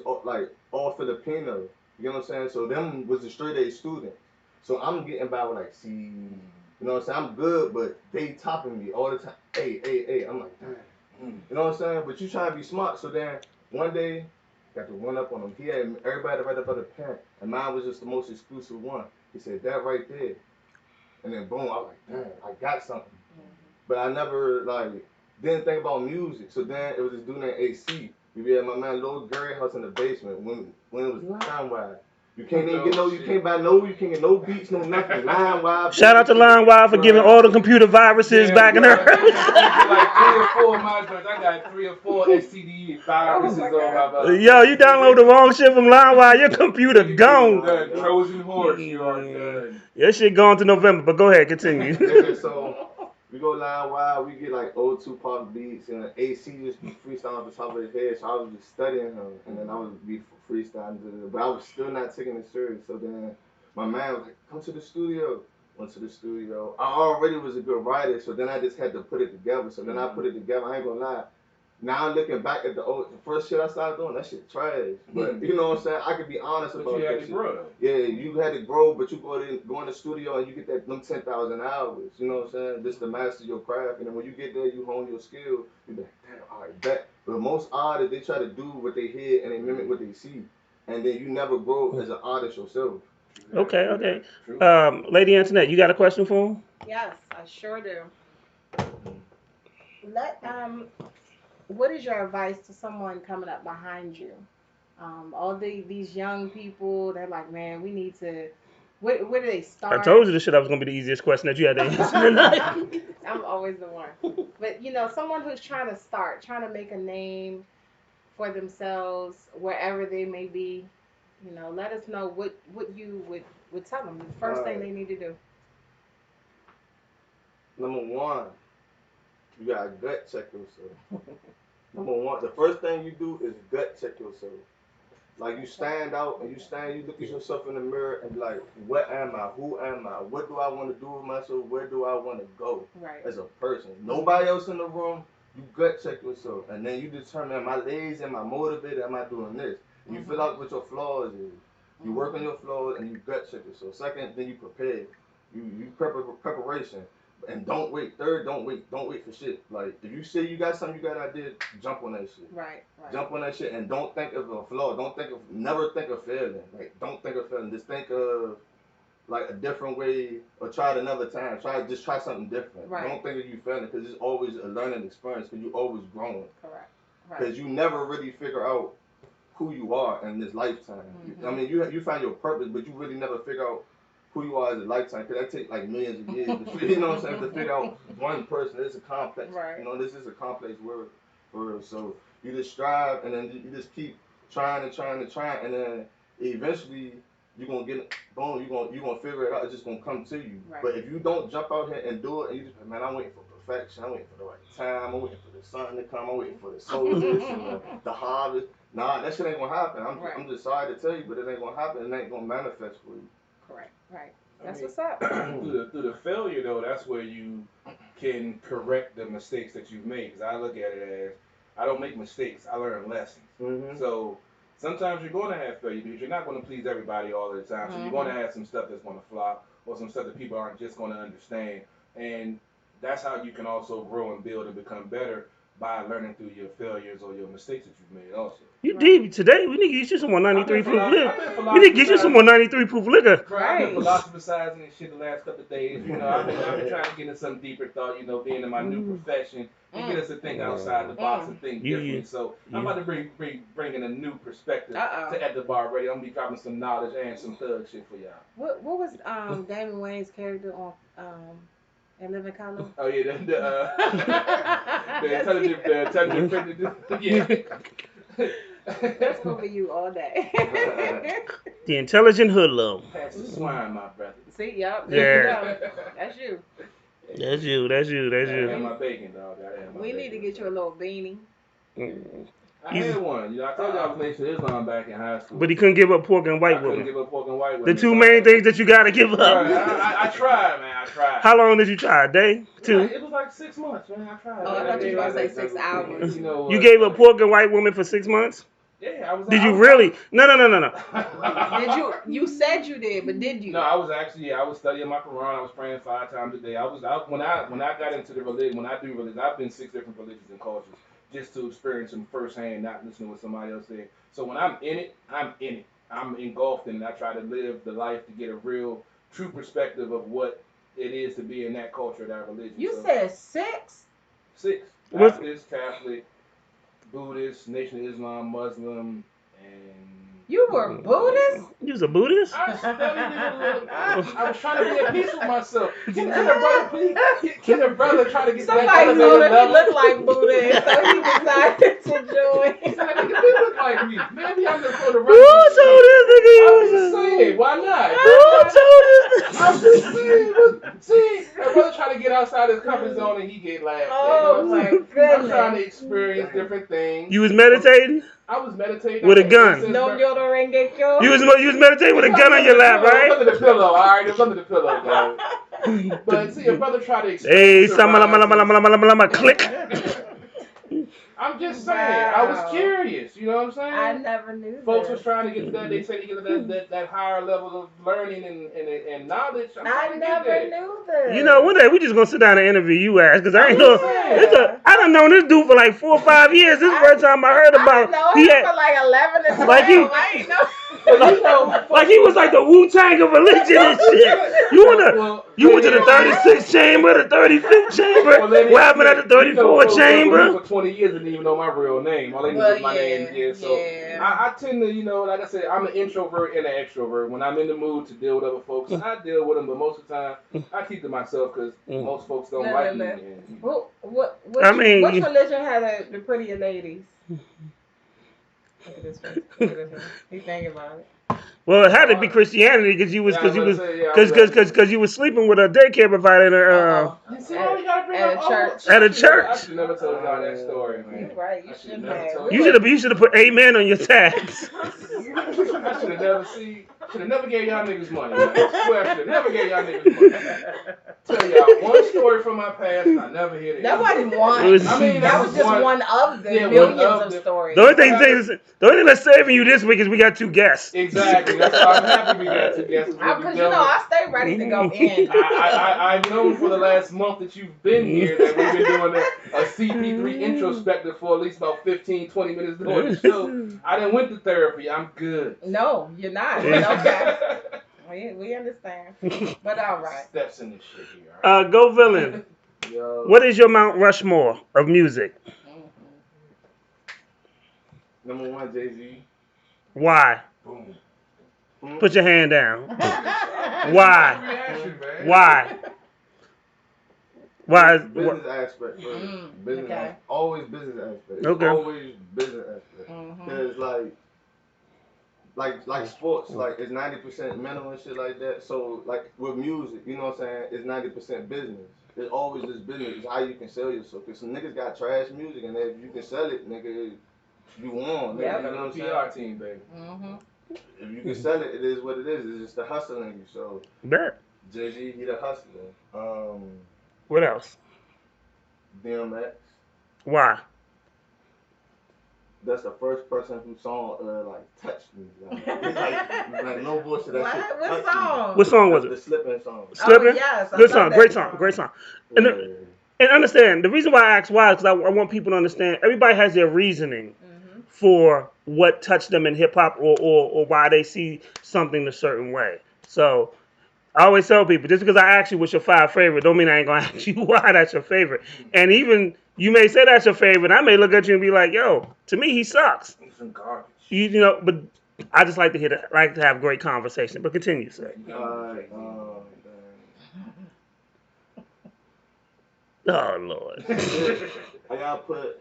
all Filipino. You know what I'm saying? So them was the straight A students. So I'm getting by with like C. You know what I'm saying? I'm good, but they topping me all the time. Hey. I'm like, damn. You know what I'm saying? But you trying to be smart. So then one day, got to one up on him. He had everybody to write about a pen, and mine was just the most exclusive one. He said, that right there. And then boom, I was like, damn, I got something. But I never didn't think about music. So then it was this dude named AC. We had my man Lil Gary House in the basement when it was LimeWire. You can't even get no beats, no nothing. LimeWire. Shout out to LimeWire for giving all the computer viruses back in the like 3 or 4 of my joints. I got 3 or 4 STD viruses on my Yo, you download the wrong shit from LimeWire, your computer gone. Trojan horse, you are done. Your shit gone to November, but go ahead, continue. So we go LimeWire, we get like old Tupac beats, and AC just be freestyling off the top of his head. So I was just studying him, and then I was be freestyling, but I was still not taking it serious. So then my man was like, "Come to the studio." Went to the studio. I already was a good writer, so then I just had to put it together. So then I put it together. I ain't gonna lie. Now looking back at the first shit I started doing, that shit trash. But you know what I'm saying? I could be honest about that shit. Yeah, you had to grow, but you go in the studio and you get them 10,000 hours. You know what I'm saying? Just to master your craft. And then when you get there, you hone your skill. You be like, damn, all right, bet. But most artists, they try to do what they hear and they mimic what they see. And then you never grow as an artist yourself. Okay. Lady Antoinette, you got a question for him? Yes, I sure do. What is your advice to someone coming up behind you? All these young people, they're like, man, we need to. Where do they start? I told you this shit was gonna be the easiest question that you had to answer tonight. I'm always the one. But you know, someone who's trying to make a name for themselves wherever they may be, you know, let us know what you would tell them the first thing they need to do. Number one, you gotta gut check yourself. Number one, the first thing you do is gut check yourself. Like you stand out and you look at yourself in the mirror and be like, what am I? Who am I? What do I want to do with myself? Where do I want to go as a person? Nobody else in the room. You gut check yourself, and then you determine, am I lazy? Am I motivated? Am I doing this? And you fill out what your flaws is. You work on your flaws and you gut check yourself. Second, then you prepare. You preparation. And don't wait. Third, don't wait. Don't wait for shit. Like, if you say you got something, you got an idea, jump on that shit. Right. Jump on that shit and don't think of a flaw. Never think of failing. Like, don't think of failing. Just think of, like, a different way or try it another time. Just try something different. Right. Don't think of you failing because it's always a learning experience because you always growing. Correct. Because you never really figure out who you are in this lifetime. I mean, you find your purpose, but you really never figure out who you are as a lifetime, because that takes like millions of years you know what I'm saying, to figure out one person. It's a complex, you know, this is a complex word for real. So you just strive and then you just keep trying, and then eventually you're gonna get boom, you're gonna figure it out. It's just gonna come to you. But if you don't jump out here and do it, and you just, man, I'm waiting for perfection, I'm waiting for the right time, I'm waiting for the sun to come, I'm waiting for the solstice and the harvest. Nah, that shit ain't gonna happen. I'm just sorry to tell you, but it ain't gonna happen. It ain't gonna manifest for you. Correct. Right. That's what's up. Through the failure, though, that's where you can correct the mistakes that you've made. Because I look at it as, I don't make mistakes, I learn lessons. So sometimes you're going to have failure because you're not going to please everybody all the time. So you're going to have some stuff that's going to flop or some stuff that people aren't just going to understand. And that's how you can also grow and build and become better, by learning through your failures or your mistakes that you've made also. You deep today. We need to get you some more 93 proof liquor. We need to get you some more 93 proof liquor. I've been philosophizing and shit the last couple of days. You know, I've been trying to get into some deeper thought, you know, being in my new profession and get us to think outside the box and think differently. So I'm about to bring in a new perspective to At the Bar Radio. I'm going to be dropping some knowledge and some thug shit for y'all. What was Damon Wayne's character on And Living Color? Oh yeah, the intelligent prejudice. Yeah. That's gonna be you all day. The intelligent hoodlum. Pass the swine, my brother. See, yup. There you go. That's you. That's you. I have my bacon, dog. We need to get you a little beanie. I had one. You know, I told you I was Nation of Islam back in high school. But he couldn't give up pork and white women. Couldn't give up pork and white women. The two main things that you gotta give up. I tried, man. I tried. How long did you try? A day? 2? It was like 6 months, man. I tried. Oh, I thought you were going to say 6 hours. You know, you gave up pork and white women for 6 months? Yeah, I was. Did you really? No. Did you said you did, but did you? No, I was actually. I was studying my Quran. I was praying 5 times a day. When I got into the religion. When I do religion, I've been 6 different religions and cultures just to experience them firsthand, not listening to what somebody else said. So when I'm in it, I'm in it. I'm engulfed in it. I try to live the life to get a real, true perspective of what it is to be in that culture, that religion. You said 6? 6. Baptist, Catholic, Buddhist, Nation of Islam, Muslim, and... You were Buddhist? You was a Buddhist? I was trying to be at peace with myself. Can a brother try to get Somebody that told him level? he looked like Buddhist, so he decided to join. He said, nigga, you look like me. Maybe I'm just for the right. Who told this nigga you I'm just saying, why not? Who told this I'm just saying, look, see, a brother trying to get outside his comfort zone and he get laughed at. Oh, my goodness. I'm trying to experience different things. You was meditating? I was meditating. With a gun. No Yodo Rengekyo. You was meditating with a gun on your lap, right? It was under the pillow, alright? It was under the pillow, dog. But see, a brother tried to Hey, experience click. I'm just saying, I was curious, you know what I'm saying? I never knew Folks that. was trying to get to that, they said to get to that higher level of learning and knowledge. I never knew that. You know, one day we just gonna sit down and interview you, ass, because I ain't know. I done known this dude for like 4 or 5 years. This is the first time I heard about. I know him for like 11 and 12. I ain't know. Like he was like the Wu-Tang of religion and shit. You went to the 36th chamber, the 35th chamber. What happened at the 34th chamber? For 20 years, I didn't even know my real name. All they knew was my name. Yeah, so I tend to, like I said, I'm an introvert and an extrovert. When I'm in the mood to deal with other folks, I deal with them, but most of the time, I keep to myself because most folks don't like me. Which religion had the prettier ladies? Look at this face. Look at this face. He's thinking about it. Well, it had to be Christianity because you was sleeping with a daycare provider at a church. I should never told y'all that story, man. You're right. You should have put amen on your tabs. I should have never gave y'all niggas money. Man. I should have never gave y'all niggas money. Tell y'all one story from my past, and I never hear it. That wasn't one. That was just one of the millions of stories. The only thing that's saving you this week is we got 2 guests. Exactly. That's why I'm happy we got 2 guests. Because I stay ready to go in. I've known for the last month that you've been here that we've been doing a CP3 introspective for at least about 15, 20 minutes doing the show. I done went to therapy. I'm good. No, you're not. Okay. We understand. But all right. Steps in this shit here. Right? Go Villain. Yo. What is your Mount Rushmore of music? Number 1, Jay-Z. Why? Boom. Put your hand down. Why? Why? Why? Business aspect first. Business aspect. Always business aspect. It's Okay. always business aspect. Because like sports, like it's 90% mental and shit like that. So like with music, you know what I'm saying? It's 90% business. It's always this business. It's how you can sell yourself. Cause some niggas got trash music, and if you can sell it, nigga, you won. Yeah, you know what I'm saying? PR team, baby. If you can sell it, it is what it is. It's just the hustle in you. So Bet. Jay-Z, he the hustler. What else? DMX. Why? That's the first person whose song touched me. Like no bullshit. That shit What touched song? me. What song was it? The Slippin' song. Slippin'? Yes, Good song. Great song. Great song. And understand, the reason why I ask why is because I want people to understand everybody has their reasoning for what touched them in hip hop or why they see something a certain way. So I always tell people, just because I ask you what's your 5 favorite, don't mean I ain't gonna ask you why that's your favorite. And even you may say that's your favorite, I may look at you and be like, yo, to me he sucks. He's some garbage. You know, but I just like to have great conversation. But continue, sir. Oh Lord. I gotta put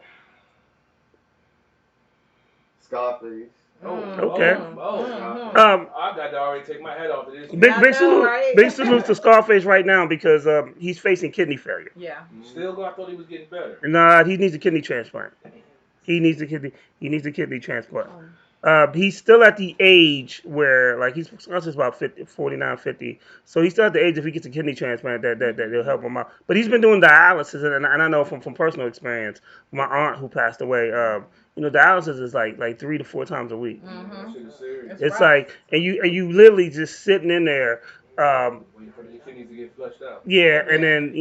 Scarface. Okay. I got to already take my head off of this. Big salute to Scarface right now because he's facing kidney failure. Yeah. Still, I thought he was getting better. Nah, he needs a kidney transplant. He needs a kidney transplant. He's still at the age where, like, he's about 49, 50. So he's still at the age if he gets a kidney transplant that'll help him out. But he's been doing dialysis, and I know from personal experience, my aunt who passed away, dialysis is like 3 to 4 times a week. It's like, and you literally just sitting in there. Waiting for the kidneys to get flushed out. Yeah, and then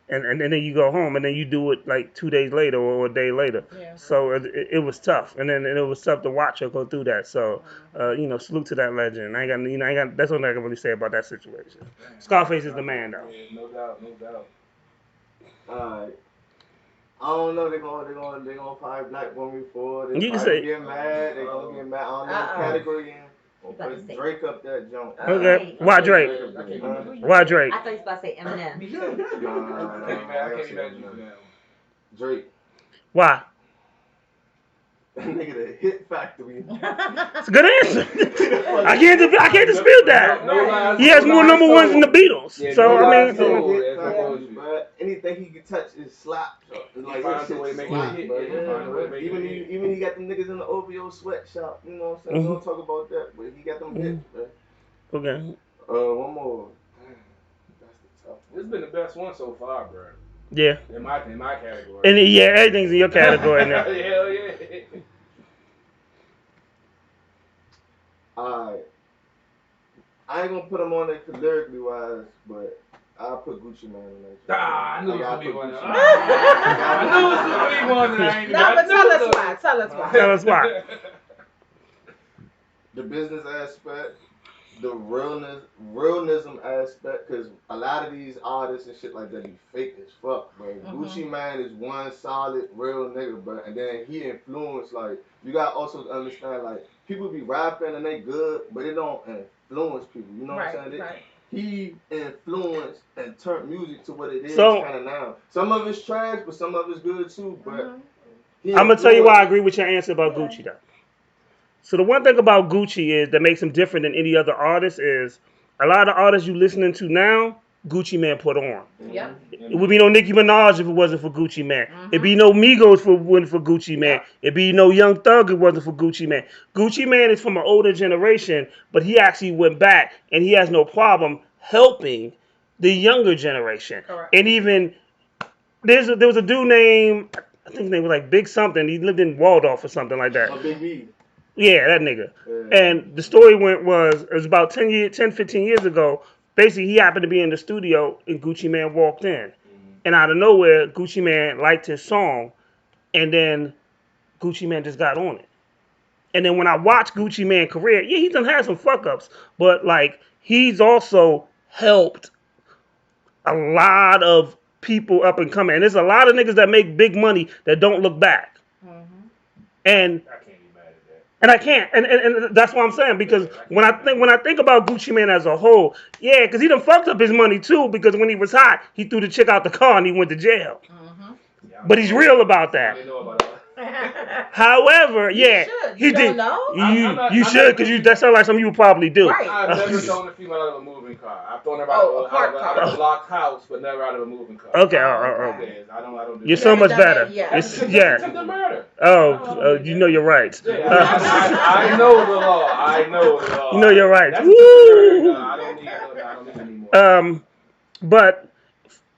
and then you go home, and then you do it like 2 days later or a day later. Yeah. So it was tough, and then it was tough to watch her go through that. So salute to that legend. I ain't got that's all I can really say about that situation. Scarface is the man, though. Yeah, no doubt. Alright. I don't know. They're gonna probably blackball me for it. You can say get mad. They're gonna get mad. I don't know what category in. Put Drake up that jump. Okay. Why Drake? Why Drake? I thought you was about to say Eminem. I can't imagine you now. Drake. Why? That nigga the hit factory. It's a good answer. I can't dispute that. He has more number 1s than the Beatles. Yeah, so I mean, but anything he can touch is slap. Like that shit slap, even he got them niggas in the OVO sweatshop. You know what I'm saying? We don't talk about that, but he got them hits, man. Okay. One more. That's the tough. This has been the best one so far, bro. Yeah. In my category. And everything's in your category now. Hell yeah. Alright. I ain't gonna put him on there lyrically wise, but I'll put Gucci Mane on that. I knew it was gonna be one. I knew it was gonna be one. Tell us why. Tell us why. the business aspect, the realism aspect, because a lot of these artists and shit like that be fake as fuck, bro. Gucci Mane is one solid real nigga, bro, and then he influenced, like, you got also to understand, like, people be rapping and they good, but they don't influence people, you know what I'm saying? He influenced and turned music to what it is kind of now. Some of it's trash, but some of it's good too, but I'm going to tell you why I agree with your answer about Gucci, though. So the one thing about Gucci is that makes him different than any other artist is a lot of artists you listening to now, Gucci Mane put on. Yeah. It would be no Nicki Minaj if it wasn't for Gucci Mane. It'd be no Migos if it wasn't for Gucci Mane. It'd be no Young Thug if it wasn't for Gucci Mane. Gucci Mane is from an older generation, but he actually went back and he has no problem helping the younger generation. Correct. And even there was a dude named, I think his name was like Big something. He lived in Waldorf or something like that. Big B. Yeah, that nigga. Yeah. And the story it was about 10, 15 years ago. Basically, he happened to be in the studio and Gucci Mane walked in. And out of nowhere, Gucci Mane liked his song. And then Gucci Mane just got on it. And then when I watched Gucci Mane's career, yeah, he done had some fuck ups. But like, he's also helped a lot of people up and coming. And there's a lot of niggas that make big money that don't look back. And I can't, and that's what I'm saying, because when I think about Gucci Mane as a whole, yeah, because he done fucked up his money too, because when he was hot, he threw the chick out the car and he went to jail. But he's real about that. However, yeah, he did. You should, because that sounds like something you would probably do. Right. I've never thrown a female out of a moving car. I've thrown her out of a locked house, but never out of a moving car. Okay, I don't do you're that. so much better. Yes. Yeah. Attempted murder. You know your rights. Yeah, I know the law. I know the law. You know your rights. That's Woo! I don't need anymore. But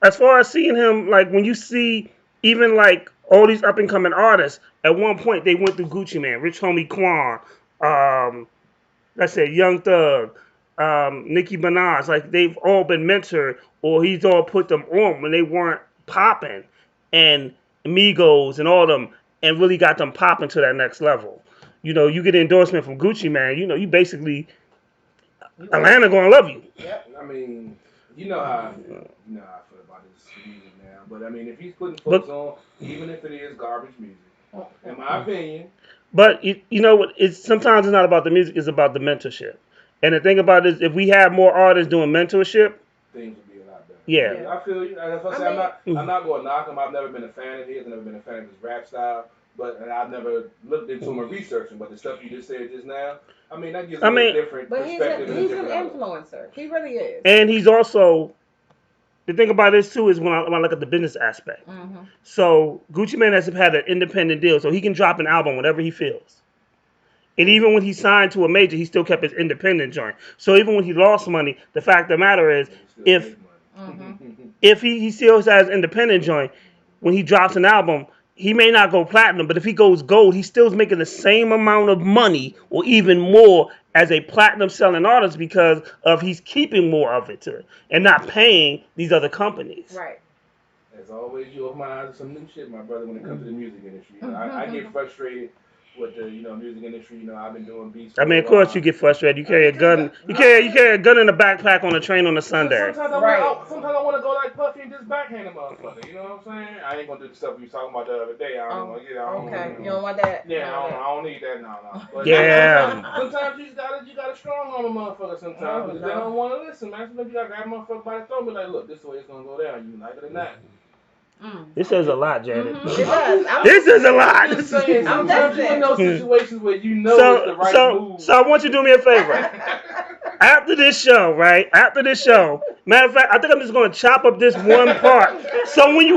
as far as seeing him, like when you see even like all these up and coming artists, at one point they went through Gucci Mane, Rich Homie Quan, let's say Young Thug, Nicki Minaj, like they've all been mentored or he's all put them on when they weren't popping, and Migos and all them, and really got them popping to that next level. You know, you get an endorsement from Gucci Mane, you know, you basically Atlanta gonna love you. Yep. I mean, you know how I feel about this music now. But I mean, if he's putting folks on, even if it is garbage music, in my opinion. But you know what? Sometimes it's not about the music; it's about the mentorship. And the thing about it is, if we have more artists doing mentorship, things would be a lot better. Yeah. I feel you. As I say, I'm not going to knock him. I've never been a fan of his. I've never been a fan of his rap style. But I've never looked into him or researched him. But the stuff you just said just now, I mean, that gives me a different perspective. But he's an influencer. He really is. And he's also, the thing about this too is when I look at the business aspect. So Gucci Mane has had an independent deal, so he can drop an album whenever he feels. And even when he signed to a major, he still kept his independent joint. So even when he lost money, the fact of the matter is, if he still has independent joint, when he drops an album, he may not go platinum, but if he goes gold, he still's making the same amount of money or even more as a platinum selling artist because of he's keeping more of it to it and not paying these other companies. Right. As always, you open my eyes to some new shit, my brother, when it comes to the music industry. You know, I get frustrated with the music industry. I've been doing beats. I mean, of course you get frustrated. You carry a gun. You carry a gun in a backpack on a train on a Sunday. Sometimes I want to go like Puffy and just backhand a motherfucker. You know what I'm saying? I ain't gonna do the stuff we was talking about the other day. I don't you don't want that. Yeah, I don't need that. No. But yeah. Sometimes you gotta strong on a motherfucker. Sometimes because they don't want to listen, man. Sometimes you gotta grab a motherfucker by the throat and be like, look, this is the way it's gonna go down. You like it or not? This says a lot, Janet. It does. This is a lot. I'm just saying, sometimes you're in those situations where you know it's the right move. So I want you to do me a favor. After this show, matter of fact, I think I'm just going to chop up this one part. So when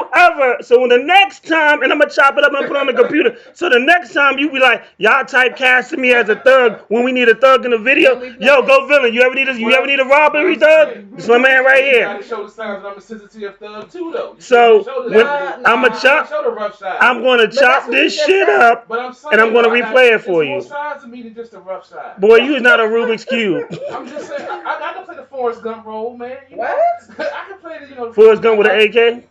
the next time, and I'm going to chop it up and put it on the computer, so the next time you be like, y'all typecasting me as a thug when we need a thug in the video, yo, go villain. You ever need a robbery thug? This my man right here. You got to show the signs that I'm a sensitive thug too, though. So I'm going to chop this shit up, and I'm going to replay it for you. There's more sides to me than just a rough side. Boy, you is not a Rubik's Cube. I'm just saying, I can play the Forrest Gump role, man. What? I can play the, Forrest Gump with an AK?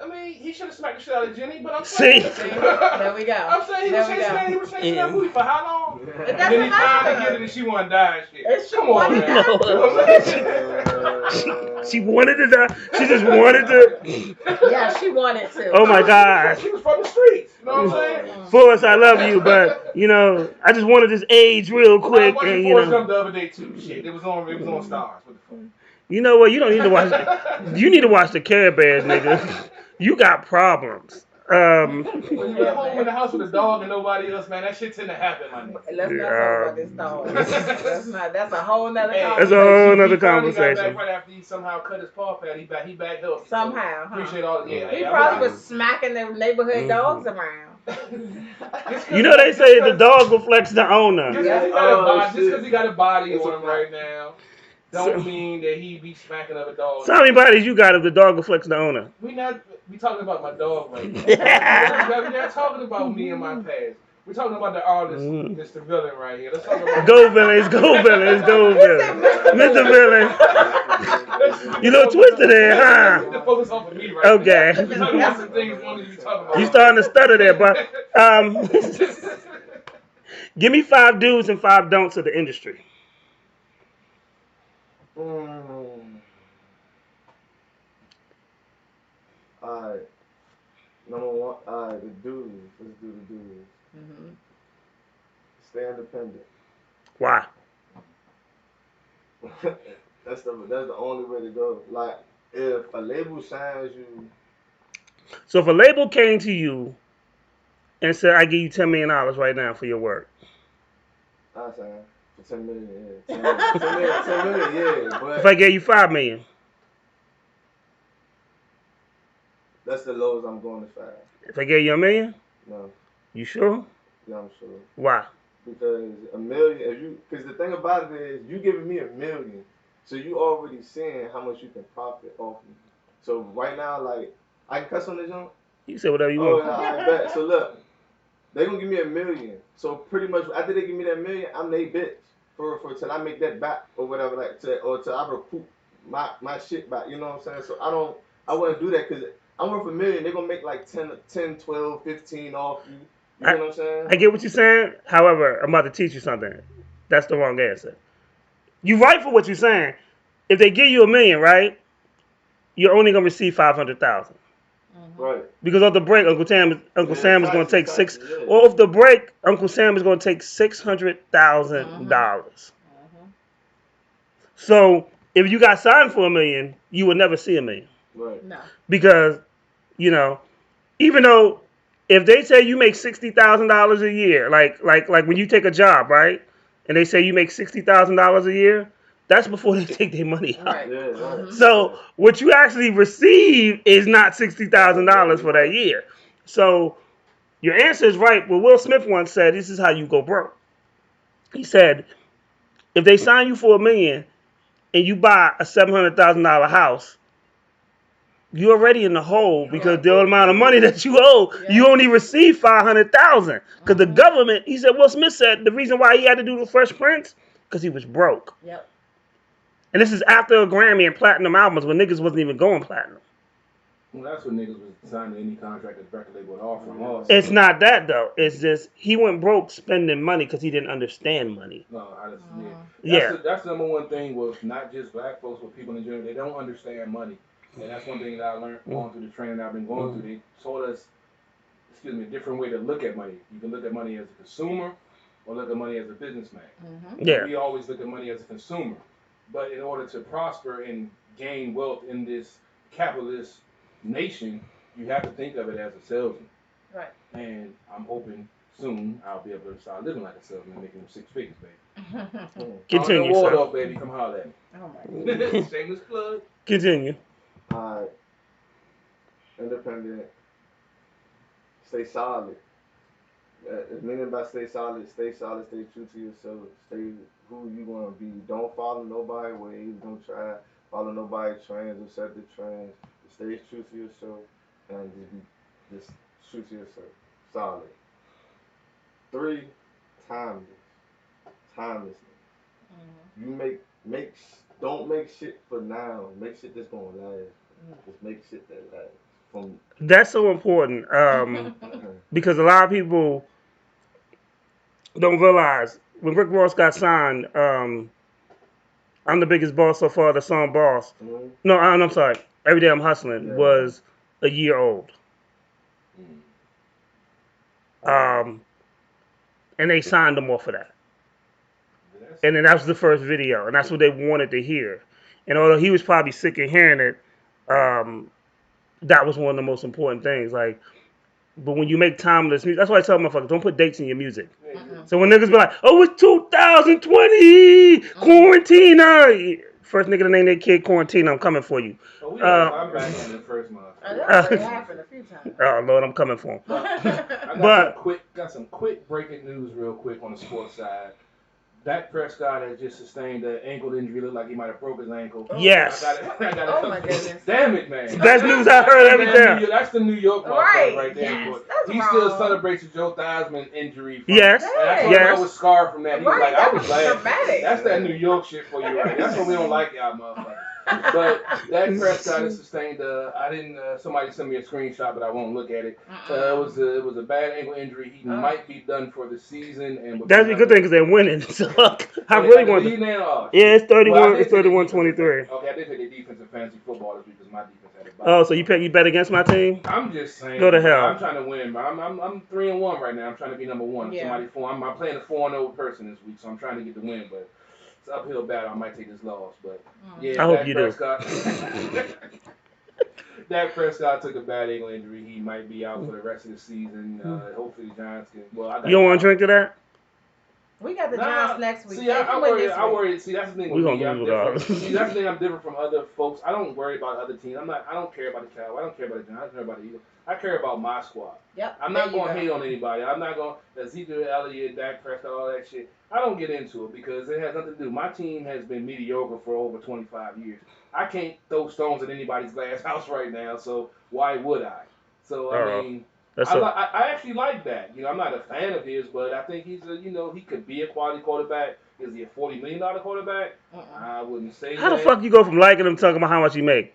I mean, he should have smacked the shit out of Jenny, but I'm See? saying. There we go. I'm saying he There was we chasing go. that. He was chasing that booty for how long? It And doesn't then he finally matter. get it and she wanna die and shit. And she Come on, wanted man. to You know what I'm saying? She wanted to die. She just wanted to. Yeah, she wanted to. Oh my God. She was from the streets. You know what I'm saying? Forrest, I love you, but you know, I just wanted this age real I was quick, watching and you Forrest know, Gump the other day too. Shit, it was on Stars. What the fuck? you know what? You don't need to watch. You need to watch the Care Bears, nigga. You got problems. When you're at home in the house with a dog and nobody else, man, that shit tend to happen, my nigga. Let's not talk about this dog. That's a whole nother Hey, That's a conversation. whole he nother finally got conversation. back right after he somehow cut his paw pad. He back healthy. Somehow, huh? Appreciate all. Yeah. He yeah, probably was smacking the neighborhood Mm-hmm. dogs around. You know they say the dog reflects the owner. Just because he got a body, shit. just 'cause he got a body It's on a him fact. right now, don't mean that he be smacking other dogs. So how many bodies you got if the dog reflects the owner? We talking about my dog right now. We're not talking about me and my past. We're talking about the artist, Mr. Villain right here. Let's talk about Go villains, go villains, go villains. Mr. Villain. You know twisted there, Let's huh? get the focus off of me right Okay. now. We're talking about some things we want to be talking about. You starting to stutter there, but give me 5 do's and 5 don'ts of the industry. Alright. Number one, alright, the dudes. Let's do the dudes. Mm-hmm. Stay independent. Why? That's the only way to go. Like, if a label signs you, So if a label came to you and said, I give you $10 million right now for your work. I sign for 10 million, yeah. 10 million, yeah. But If I gave you $5 million. that's the lowest I'm going to find. If I gave you $1 million, No, you sure? yeah, I'm sure. Why? Because $1 million, because the thing about it is, you giving me $1 million, so you already seeing how much you can profit off me. So right now, like, I can cuss on this jump. You say whatever you Oh, want. yeah, I bet. So look, they gonna give me $1 million. So pretty much after they give me that $1 million, I'm they bitch for till I make that back or whatever, like till I recoup my shit back. You know what I'm saying? So I wouldn't do that because I'm worth $1 million. They're gonna make like 10, 12, 15 off you. You know what I'm saying? I get what you're saying. However, I'm about to teach you something. That's the wrong answer. You right for what you're saying. If they give you $1 million, right, you're only gonna receive 500,000. Right. Because off the break, Uncle Sam is going to take taxes, six. yeah. Or off the break, Uncle Sam is going to take $600,000. So if you got signed for $1 million, you would never see $1 million Right. No. because even though if they say you make $60,000 a year, like when you take a job, right, and they say you make $60,000 a year, that's before they take their money out. Right. Yeah, right. So what you actually receive is not $60,000 for that year. So your answer is right. Well, Will Smith once said, "This is how you go broke." He said, "If they sign you for $1 million and you buy a $700,000 house, you're already in the hole because the amount of money that you owe, you only receive $500,000 because the government." He said, Will Smith said the reason why he had to do the Fresh Prince because he was broke. Yep. And this is after a Grammy and platinum albums when niggas wasn't even going platinum. Well, that's when niggas was signing any contract that the record label would offer them. Also. It's not that though. It's just he went broke spending money because he didn't understand money. No, Yeah. That's the number one thing with not just black folks, but people in general. They don't understand money. And that's one thing that I learned going through the training I've been going through. They taught us, a different way to look at money. You can look at money as a consumer or look at money as a businessman. Yeah. We always look at money as a consumer. But in order to prosper and gain wealth in this capitalist nation, you have to think of it as a salesman. Right. And I'm hoping soon I'll be able to start living like a salesman and making them 6 figures, baby. Continue, Ward sir. off, baby. Come holler at me. Oh my God. Shameless plug. Continue. Alright. Independent. Stay solid. Meaning by stay solid, stay true to yourself, stay who you want to be. Don't follow nobody ways, don't try follow nobody trends or set the trends. Stay true to yourself and just true to yourself. Solid. 3, timeless. Timelessness. You don't make shit for now. Make shit that's gonna last. Just make shit that lasts. from. That's so important because a lot of people don't realize when Rick Ross got signed. I'm the biggest boss so far. The song "Boss." Mhm. No, I'm sorry. Every Day I'm Hustling Yeah. was a year old. And they signed him off of that. And then that was the first video, and that's what they wanted to hear. And although he was probably sick of hearing it, that was one of the most important things. Like, but when you make timeless music, that's why I tell motherfuckers, don't put dates in your music. So when niggas be like, oh, it's 2020, quarantine. First nigga to name their kid quarantine, I'm coming for you. Oh, I'm back in the first month. That already happened a few times. Oh Lord, I'm coming for him. I got some quick breaking news real quick on the sports side. Dak Prescott has just sustained an ankle injury. Looked like he might have broke his ankle. Yes. I got it. Oh my goodness. Damn it, man. Best news I heard every day. That's the New York Right. right there. Yes, But he that's still wrong. celebrates the Joe Theismann injury. Yes. I Yes. was scarred from that. He was Right, like, I that was was glad. dramatic. That's that New York shit for you, right? That's what we don't like, y'all motherfuckers. But Dak Prescott has sustained. I didn't. Somebody sent me a screenshot, but I won't look at it. It was a bad ankle injury. He might be done for the season. And That's a good thing because they're winning. So I really want to. Yeah, it's 31. It's 31-23. Okay, I did take a defensive fantasy football this week because my defense had a bye. Oh, so you bet against my team? I'm just saying. Go to hell. I'm trying to win, but I'm 3-1 right now. I'm trying to be number one. Yeah. I'm playing a 4-0 person this week, so I'm trying to get the win, but. Uphill battle. I might take this loss, but yeah. I hope Dak you Prescott, Dak Prescott took a bad ankle injury. He might be out for the rest of the season. Hopefully the Giants can. Well, You don't want to drink to that? We got the Giants next week. See, I worry. See, that's the thing with We me. gonna I'm lose different. regardless. See, that's the thing. I'm different from other folks. I don't worry about other teams. I don't care about the Cowboys. I don't care about the Giants. I don't care about the Eagles. I care about my squad. Yep. I'm not going to hate on anybody. I'm not going to Ezekiel Elliott, Dak Prescott, all that shit. I don't get into it because it has nothing to do. My team has been mediocre for over 25 years. I can't throw stones at anybody's glass house right now, so why would I? So, I mean, I actually like that. You know, I'm not a fan of his, but I think he's he could be a quality quarterback. Is he a $40 million quarterback? I wouldn't say that. How the fuck you go from liking him to talking about how much he make?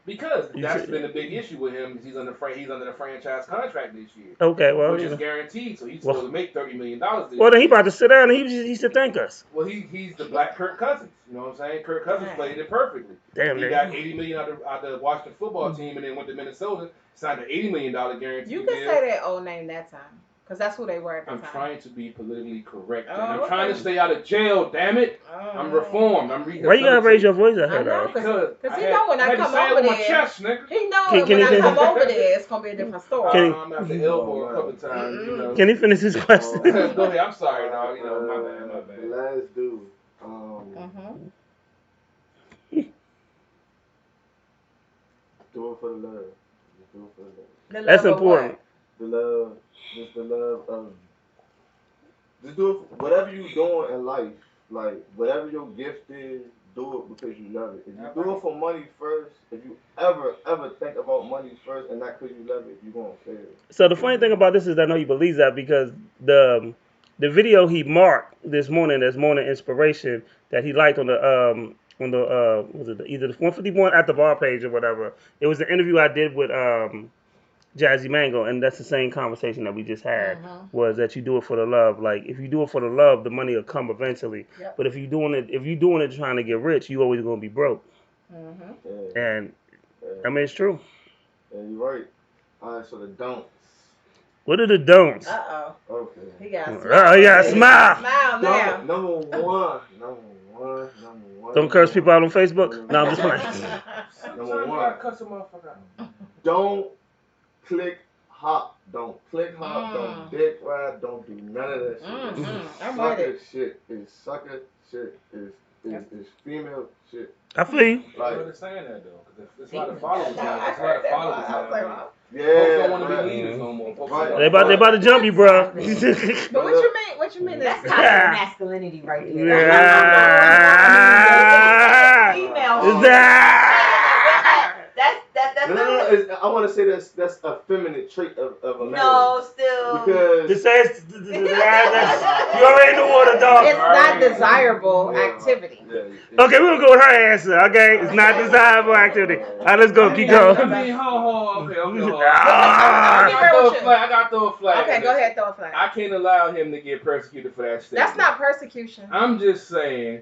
Because that's been a big issue with him. He's under the franchise contract this year. Okay, well, which is guaranteed, so he's supposed to make $30 million this year. Well, then he about to sit down and he should thank us. Well, he's the black Kirk Cousins. You know what I'm saying? Kirk Cousins played it perfectly. Damn, he got $80 million out of the Washington football team, and then went to Minnesota, signed an $80 million guarantee. You can say that old name that time. Because that's who they were at the time. I'm trying to be politically correct. Oh, I'm trying to stay out of jail, damn it. I'm reformed. I'm Why you gotta raise your voice at her, though? Because he know when I come over there, he know when I come over there, it's going to be a different story. I'm at the elbow a couple times, you know. Can he finish his question? Go ahead, I'm sorry, dog. You know, my bad. The last dude. Do it for the love. Just do it for the love. That's important. The love, just the love of, just do it, whatever you doing in life, like, whatever your gift is, do it because you love it. If you do it for money first, if you ever think about money first and not because you love it, you're going to fail. So the funny thing about this is I know he believes that because the video he marked this morning as morning inspiration that he liked on the was it either the 151 at the bar page or whatever. It was the interview I did with Jazzy Mango, and that's the same conversation that we just had. Was that you do it for the love? Like if you do it for the love, the money will come eventually. Yep. But if you're doing it trying to get rich, you always gonna be broke. And I mean it's true. Yeah, you're right. All right, so the don'ts. What are the don'ts? Okay. He got a smile. Oh yeah, smile. Smile now. Number one. Don't curse people out on Facebook. No, I'm just playing. Number one. Don't click hop. Don't click hop. Don't dick ride. Don't do none of that shit. Sucker shit is female shit. I feel you. I understand that though, because it's a lot of followers now. It's a lot of followers now. Yeah. Folks don't want to be leaders no more. They about to jump you, bro. But what you mean? That's kind of masculinity right there. Yeah. Female. No, I want to say that's a feminine trait of a man. No, still. Because It says you already know what a dog. It's not desirable activity. Okay, we'll go with her answer. Okay, it's not desirable activity. All right, let's go. Keep going. I mean, okay. Ah. I got to throw a flag. Okay, go ahead, throw a flag. I can't allow him to get persecuted for that statement. That's not persecution. I'm just saying,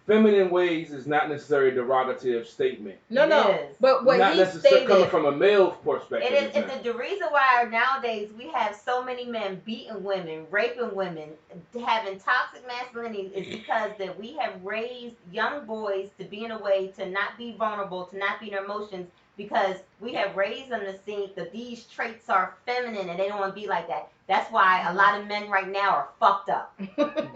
feminine ways is not necessarily a derogative statement. No. Yes. But what Not he necessarily coming stated. from a male perspective. It is. It's the reason why nowadays we have so many men beating women, raping women, having toxic masculinity is because that we have raised young boys to be in a way to not be vulnerable, to not be their emotions, because we have raised them to think that these traits are feminine and they don't want to be like that. That's why a lot of men right now are fucked up.